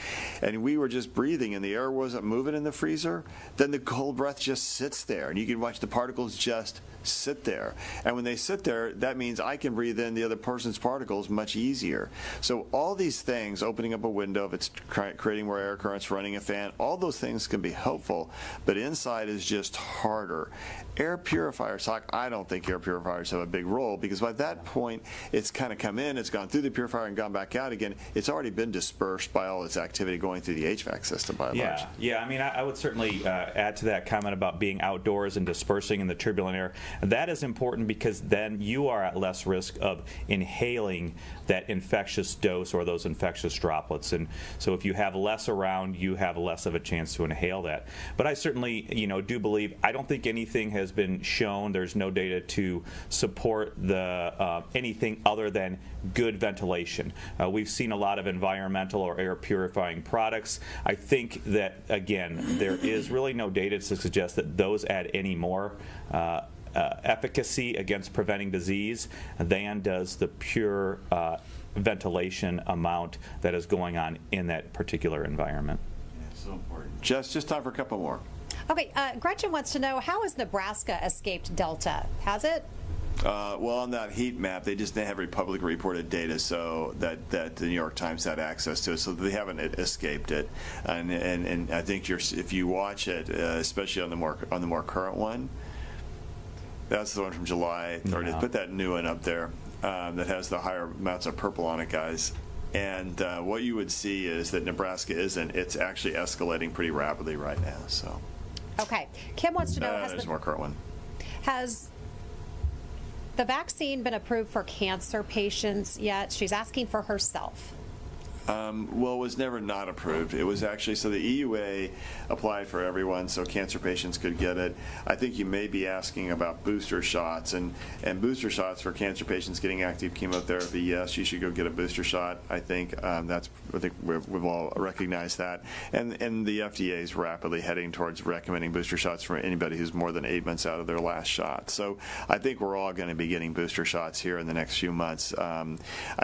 and we were just breathing and the air wasn't moving in the freezer, then the cold breath just sits there, and you can watch the particles just sit there. And when they sit there, that means I can breathe in the other person's particles much easier. So all these things, opening up a window, if it's creating more air currents, running a fan, all those things can be helpful, but inside is just harder. Air purifiers, I don't think air purifiers have a big role, because by that point it's kind of come in, it's gone through the purifier and gone back out again. It's already been dispersed by all its activity going through the HVAC system by and large. Yeah, I mean, I would certainly add to that comment about being outdoors and dispersing in the turbulent air. That is important, because then you are at less risk of inhaling that infectious dose or those infectious droplets. And so if you have less around, you have less of a chance to inhale that. But I certainly, do believe, I don't think anything has been shown, there's no data to to support the anything other than good ventilation. We've seen a lot of environmental or air purifying products. I think that, again, there is really no data to suggest that those add any more efficacy against preventing disease than does the pure ventilation amount that is going on in that particular environment. Yeah, so important. Just time for a couple more. Okay, Gretchen wants to know, how has Nebraska escaped Delta? Has it? Well, on that heat map, they haven't publicly reported data, so that the New York Times had access to it, so they haven't escaped it. And I think if you watch it, especially on the more current one, that's the one from July 30th. Yeah. Put that new one up there that has the higher amounts of purple on it, guys. And what you would see is that Nebraska isn't. It's actually escalating pretty rapidly right now. So. Okay. Kim wants to know. There's a more current one. Has the vaccine been approved for cancer patients yet? She's asking for herself. Well, it was never not approved. It was actually, so the EUA applied for everyone so cancer patients could get it. I think you may be asking about booster shots, and booster shots for cancer patients getting active chemotherapy. Yes, you should go get a booster shot. I think I think we've all recognized that, and the FDA is rapidly heading towards recommending booster shots for anybody who's more than 8 months out of their last shot. So I think we're all going to be getting booster shots here in the next few months.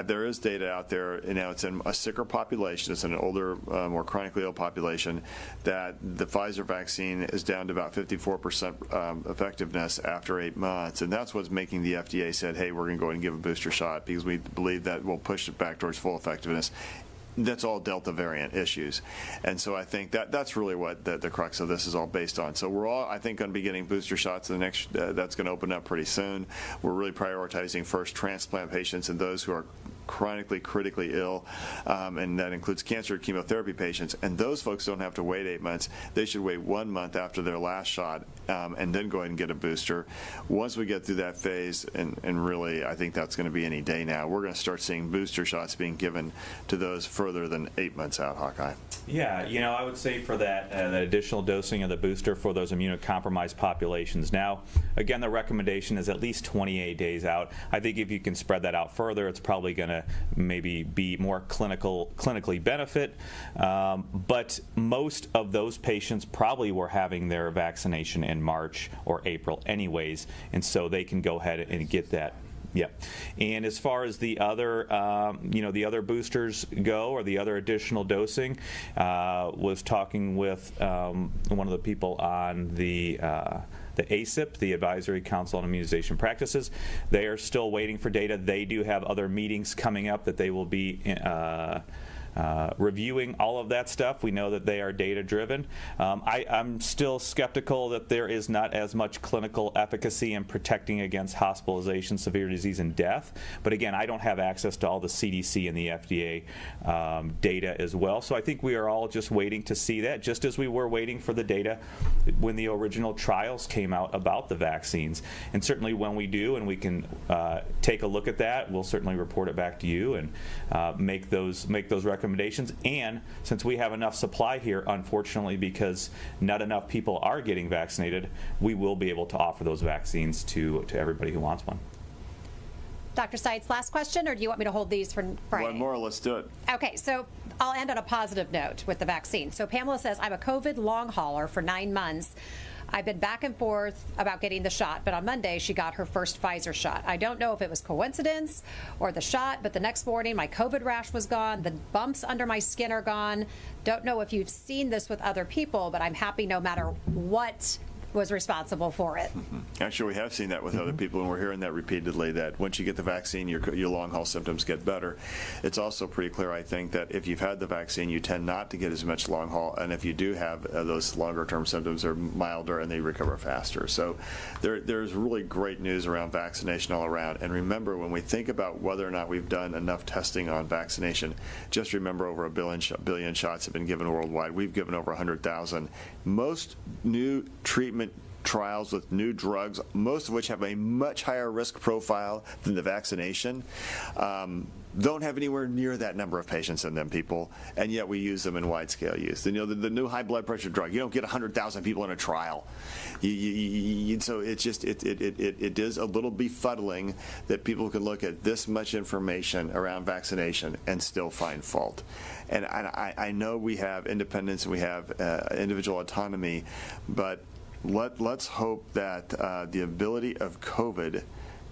There is data out there, it's in a sicker population, it's an older, more chronically ill population, that the Pfizer vaccine is down to about 54% effectiveness after 8 months, and that's what's making the FDA said, hey, we're going to go ahead and give a booster shot because we believe that will push it back towards full effectiveness. That's all Delta variant issues, and so I think that's really what the crux of this is all based on. So we're all, I think, going to be getting booster shots. The next that's going to open up pretty soon. We're really prioritizing first transplant patients and those who are chronically critically ill, and that includes cancer chemotherapy patients, and those folks don't have to wait 8 months. They should wait 1 month after their last shot and then go ahead and get a booster. Once we get through that phase, and really I think that's going to be any day now, we're going to start seeing booster shots being given to those further than 8 months out. Hawkeye. Yeah, I would say for that additional dosing of the booster for those immunocompromised populations. Now, again, the recommendation is at least 28 days out. I think if you can spread that out further, it's probably going to maybe be more clinically benefit, but most of those patients probably were having their vaccination in March or April anyways, and so they can go ahead and get that. Yep. And as far as the other, the other boosters go, or the other additional dosing, was talking with one of the people on the ACIP, the Advisory Council on Immunization Practices. They are still waiting for data. They do have other meetings coming up that they will be reviewing all of that stuff. We know that they are data-driven. I'm still skeptical that there is not as much clinical efficacy in protecting against hospitalization, severe disease, and death. But again, I don't have access to all the CDC and the FDA data as well. So I think we are all just waiting to see that, just as we were waiting for the data when the original trials came out about the vaccines. And certainly when we do, and we can take a look at that, we'll certainly report it back to you and make those recommendations. And since we have enough supply here, unfortunately, because not enough people are getting vaccinated, we will be able to offer those vaccines to everybody who wants one. Dr. Stites, last question, or do you want me to hold these for Friday? One more, let's do it. Okay, so I'll end on a positive note with the vaccine. So Pamela says, I'm a COVID long hauler for 9 months. I've been back and forth about getting the shot, but on Monday she got her first Pfizer shot. I don't know if it was coincidence or the shot, but the next morning my COVID rash was gone. The bumps under my skin are gone. Don't know if you've seen this with other people, but I'm happy no matter what was responsible for it. Actually, we have seen that with other people, and we're hearing that repeatedly, that once you get the vaccine, your long-haul symptoms get better. It's also pretty clear, I think, that if you've had the vaccine, you tend not to get as much long-haul, and if you do have those longer-term symptoms, they're milder and they recover faster. So there's really great news around vaccination all around. And remember, when we think about whether or not we've done enough testing on vaccination, just remember over a billion shots have been given worldwide. We've given over 100,000. Most new treatment trials with new drugs, most of which have a much higher risk profile than the vaccination, don't have anywhere near that number of patients in them, people, and yet we use them in wide-scale use. And, the new high blood pressure drug, you don't get 100,000 people in a trial. So it's just it is a little befuddling that people can look at this much information around vaccination and still find fault. And I know we have independence and we have individual autonomy, but let's hope that the ability of COVID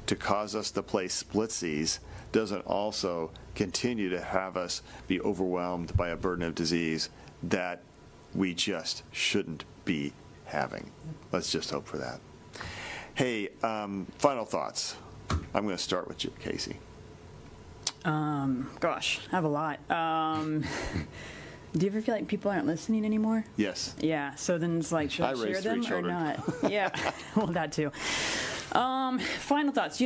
to cause us to play splitsies doesn't also continue to have us be overwhelmed by a burden of disease that we just shouldn't be having. Let's just hope for that. Hey, final thoughts. I'm going to start with you, Casey. Gosh, I have a lot. Do you ever feel like people aren't listening anymore? Yes. Yeah, so then it's like, should I share them or not? Yeah, well, that too. Final thoughts.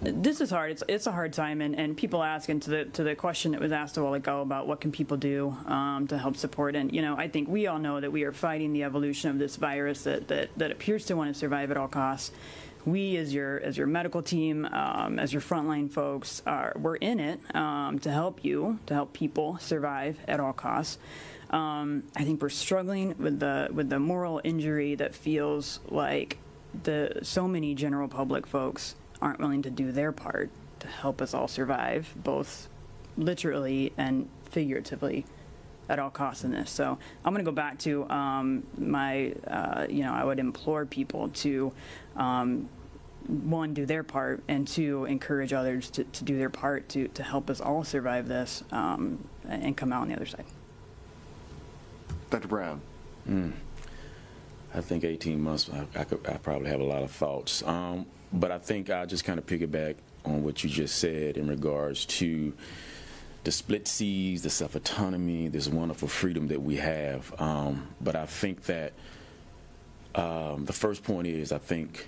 This is hard. It's a hard time, and people ask, and to the question that was asked a while ago about what can people do to help support. And I think we all know that we are fighting the evolution of this virus that appears to want to survive at all costs. We, as your medical team, as your frontline folks, we're in it to help people survive at all costs. I think we're struggling with the moral injury that feels like so many general public folks aren't willing to do their part to help us all survive, both literally and figuratively, at all costs in this. So I'm going to go back to I would implore people to, one, do their part, and two, encourage others to do their part to help us all survive this and come out on the other side. Dr. Brown. I think 18 months, I probably have a lot of thoughts. But I think I'll just kind of piggyback on what you just said in regards to the split C's, the self-autonomy, this wonderful freedom that we have. But I think that the first point is, I think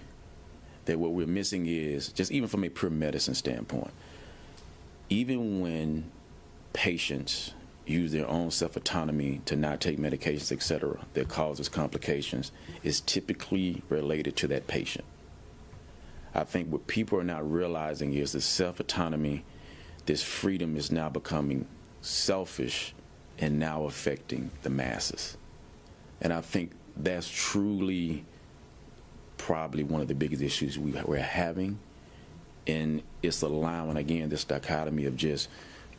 that what we're missing is, just even from a pure medicine standpoint, even when patients use their own self-autonomy to not take medications, et cetera, that causes complications, is typically related to that patient. I think what people are not realizing is the self-autonomy, this freedom is now becoming selfish and now affecting the masses. And I think that's truly probably one of the biggest issues we're having. And it's allowing, again, this dichotomy of just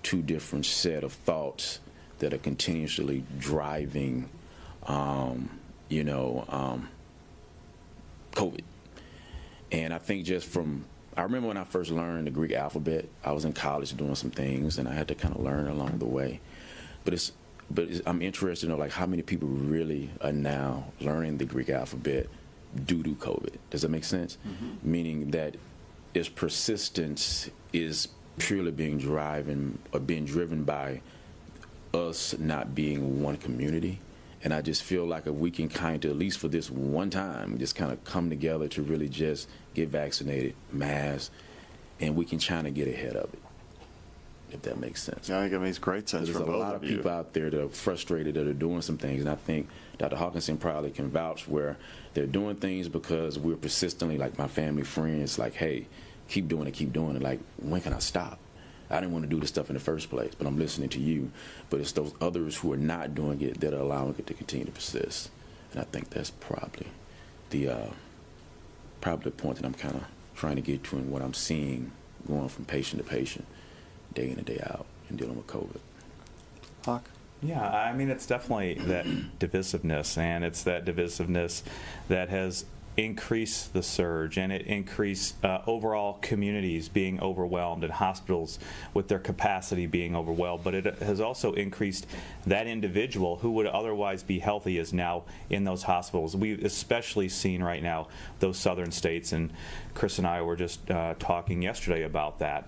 two different set of thoughts that are continuously driving, COVID. And I think I remember when I first learned the Greek alphabet, I was in college doing some things, and I had to kind of learn along the way. But I'm interested to know, like, how many people really are now learning the Greek alphabet due to COVID. Does that make sense? Mm-hmm. Meaning that its persistence is purely being driven by us not being one community. And I just feel like if we can kind of, at least for this one time, just kind of come together to really just get vaccinated, mask, and we can try to get ahead of it, if that makes sense. Yeah, I think it makes great sense for both of you. There's a lot of people out there that are frustrated that are doing some things, and I think Dr. Hawkinson probably can vouch where they're doing things because we're persistently, like my family, friends, like, hey, keep doing it. Like, when can I stop? I didn't want to do this stuff in the first place, but I'm listening to you. But it's those others who are not doing it that are allowing it to continue to persist. And I think that's probably the point that I'm kind of trying to get to in what I'm seeing going from patient to patient, day in and day out, and dealing with COVID. Hawk? Yeah, I mean, it's definitely that divisiveness, and it's that divisiveness that has increased the surge, and it increased overall communities being overwhelmed and hospitals with their capacity being overwhelmed, but it has also increased that individual who would otherwise be healthy is now in those hospitals. We've especially seen right now those southern states, and Chris and I were just talking yesterday about that.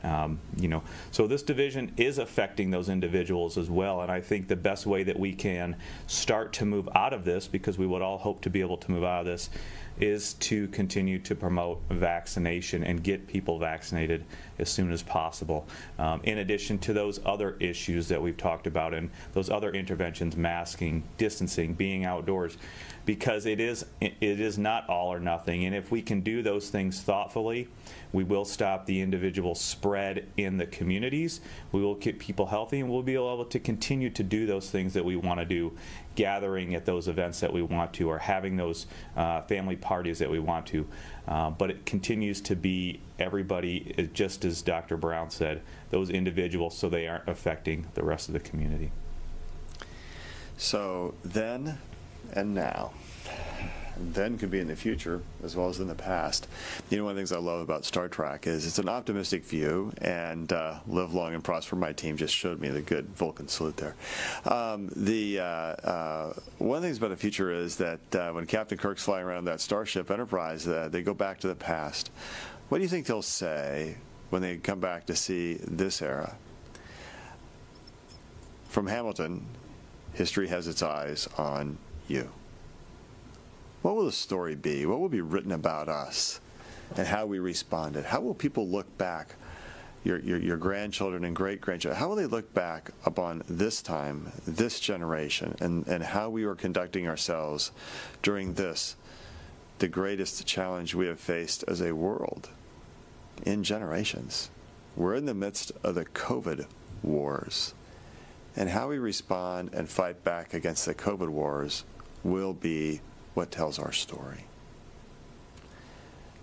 So this division is affecting those individuals as well, and I think the best way that we can start to move out of this, because we would all hope to be able to move out of this, is to continue to promote vaccination and get people vaccinated as soon as possible. In addition to those other issues that we've talked about and those other interventions, masking, distancing, being outdoors, because it is not all or nothing. And if we can do those things thoughtfully, we will stop the individual spread in the communities. We will keep people healthy, and we'll be able to continue to do those things that we want to do, gathering at those events that we want to, or having those family parties that we want to. But it continues to be everybody, just as Dr. Brown said, those individuals, so they aren't affecting the rest of the community. So then and now. Then could be in the future as well as in the past. You know, one of the things I love about Star Trek is it's an optimistic view, and live long and prosper. My team just showed me the good Vulcan salute there. One of the things about the future is that when Captain Kirk's flying around that Starship Enterprise, they go back to the past. What do you think they'll say when they come back to see this era? From Hamilton, history has its eyes on you. What will the story be? What will be written about us and how we responded? How will people look back, your grandchildren and great-grandchildren, how will they look back upon this time, this generation, and how we were conducting ourselves during this, the greatest challenge we have faced as a world in generations? We're in the midst of the COVID wars, and how we respond and fight back against the COVID wars will be what tells our story.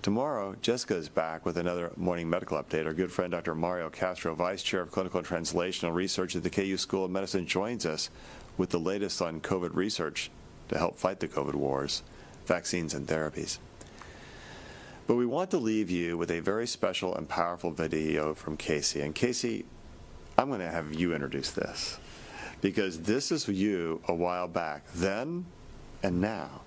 Tomorrow, Jessica is back with another morning medical update. Our good friend Dr. Mario Castro, Vice Chair of Clinical and Translational Research at the KU School of Medicine, joins us with the latest on COVID research to help fight the COVID wars, vaccines and therapies. But we want to leave you with a very special and powerful video from Casey. And Casey, I'm going to have you introduce this, because this is you a while back, then and now.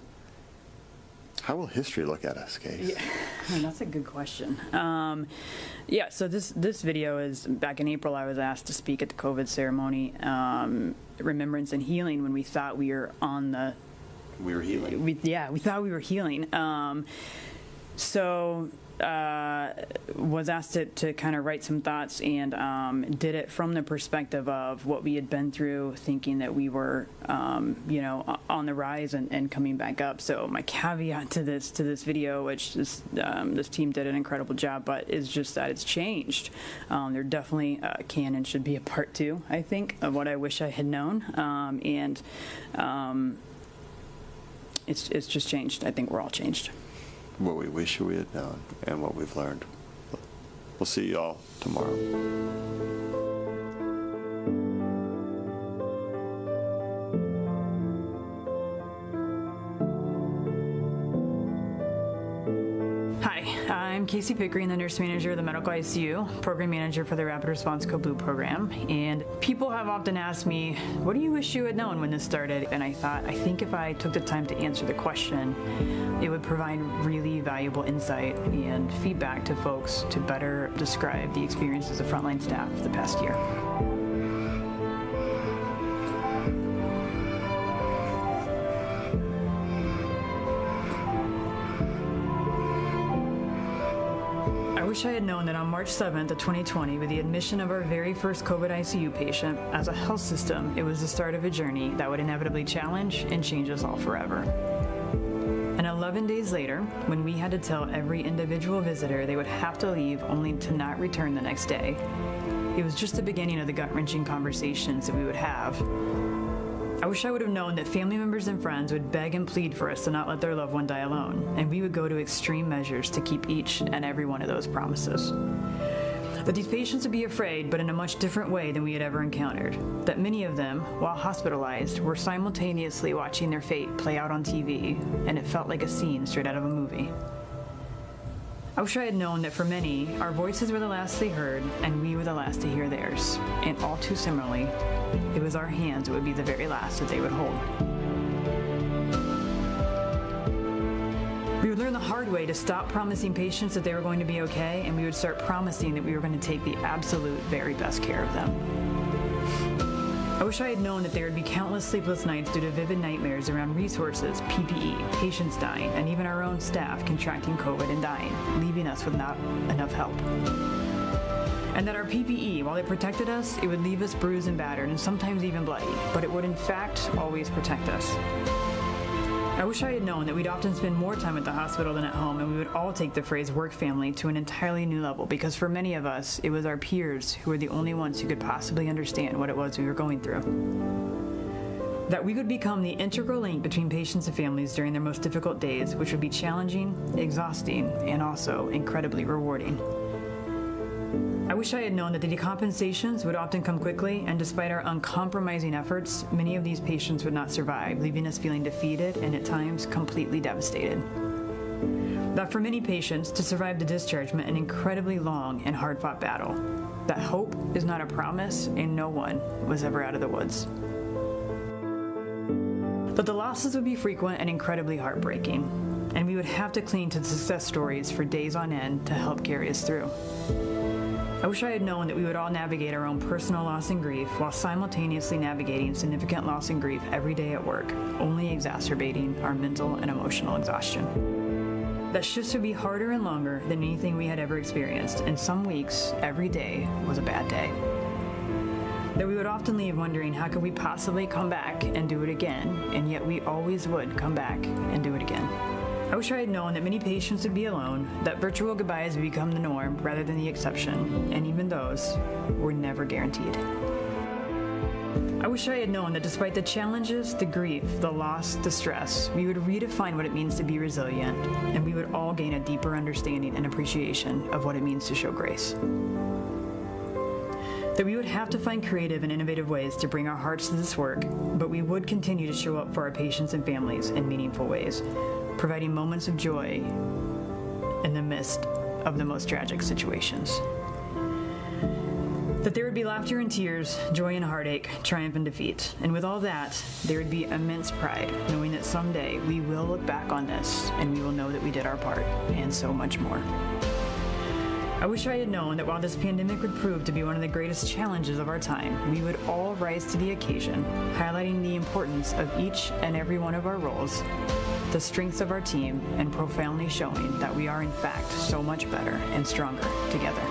How will history look at us, Casey? Yeah, that's a good question. Yeah, so this video is, back in April, I was asked to speak at the COVID ceremony, Remembrance and Healing, when we thought we were on the... We were healing. We thought we were healing. Was asked to kind of write some thoughts, and did it from the perspective of what we had been through, thinking that we were, you know, on the rise and coming back up. So my caveat to this video, which this team did an incredible job, but is just that it's changed. There definitely can and should be a part 2, I think, of what I wish I had known, it's just changed. I think we're all changed. What we wish we had known and what we've learned. We'll see you all tomorrow. I'm Casey Pickering, the nurse manager of the medical ICU, program manager for the Rapid Response Code Blue program. And people have often asked me, what do you wish you had known when this started? And I thought, I think if I took the time to answer the question, it would provide really valuable insight and feedback to folks to better describe the experiences of frontline staff the past year. I wish I had known that on March 7th of 2020, with the admission of our very first COVID ICU patient, as a health system, it was the start of a journey that would inevitably challenge and change us all forever. And 11 days later, when we had to tell every individual visitor they would have to leave only to not return the next day, it was just the beginning of the gut-wrenching conversations that we would have. I wish I would have known that family members and friends would beg and plead for us to not let their loved one die alone, and we would go to extreme measures to keep each and every one of those promises. That these patients would be afraid, but in a much different way than we had ever encountered. That many of them, while hospitalized, were simultaneously watching their fate play out on TV, and it felt like a scene straight out of a movie. I wish I had known that for many, our voices were the last they heard, and we were the last to hear theirs. And all too similarly, it was our hands that would be the very last that they would hold. We would learn the hard way to stop promising patients that they were going to be okay, and we would start promising that we were going to take the absolute very best care of them. I wish I had known that there would be countless sleepless nights due to vivid nightmares around resources, PPE, patients dying, and even our own staff contracting COVID and dying, leaving us with not enough help. And that our PPE, while it protected us, it would leave us bruised and battered, and sometimes even bloody, but it would in fact always protect us. I wish I had known that we'd often spend more time at the hospital than at home, and we would all take the phrase work family to an entirely new level, because for many of us, it was our peers who were the only ones who could possibly understand what it was we were going through. That we would become the integral link between patients and families during their most difficult days, which would be challenging, exhausting, and also incredibly rewarding. I wish I had known that the decompensations would often come quickly, and despite our uncompromising efforts, many of these patients would not survive, leaving us feeling defeated and at times completely devastated. That for many patients, to survive the discharge meant an incredibly long and hard-fought battle. That hope is not a promise, and no one was ever out of the woods. That the losses would be frequent and incredibly heartbreaking, and we would have to cling to the success stories for days on end to help carry us through. I wish I had known that we would all navigate our own personal loss and grief while simultaneously navigating significant loss and grief every day at work, only exacerbating our mental and emotional exhaustion. That shifts would be harder and longer than anything we had ever experienced, and some weeks, every day was a bad day. That we would often leave wondering how could we possibly come back and do it again, and yet we always would come back and do it again. I wish I had known that many patients would be alone, that virtual goodbyes would become the norm rather than the exception, and even those were never guaranteed. I wish I had known that despite the challenges, the grief, the loss, the stress, we would redefine what it means to be resilient, and we would all gain a deeper understanding and appreciation of what it means to show grace. That we would have to find creative and innovative ways to bring our hearts to this work, but we would continue to show up for our patients and families in meaningful ways, providing moments of joy in the midst of the most tragic situations. That there would be laughter and tears, joy and heartache, triumph and defeat. And with all that, there would be immense pride, knowing that someday we will look back on this and we will know that we did our part, and so much more. I wish I had known that while this pandemic would prove to be one of the greatest challenges of our time, we would all rise to the occasion, highlighting the importance of each and every one of our roles, the strengths of our team, and profoundly showing that we are in fact so much better and stronger together.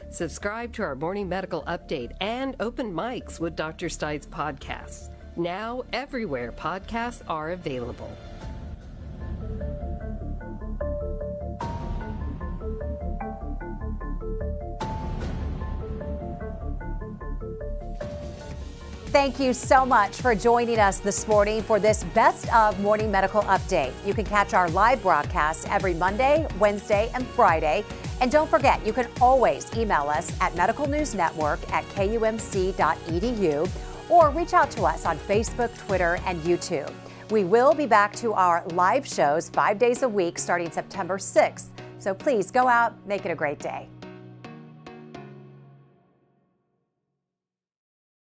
Subscribe to our morning medical update and open mics with Dr. Stites podcasts. Now everywhere podcasts are available. Thank you so much for joining us this morning for this Best of Morning Medical Update. You can catch our live broadcasts every Monday, Wednesday, and Friday. And don't forget, you can always email us at medicalnewsnetwork@kumc.edu or reach out to us on Facebook, Twitter, and YouTube. We will be back to our live shows 5 days a week starting September 6th. So please go out, make it a great day.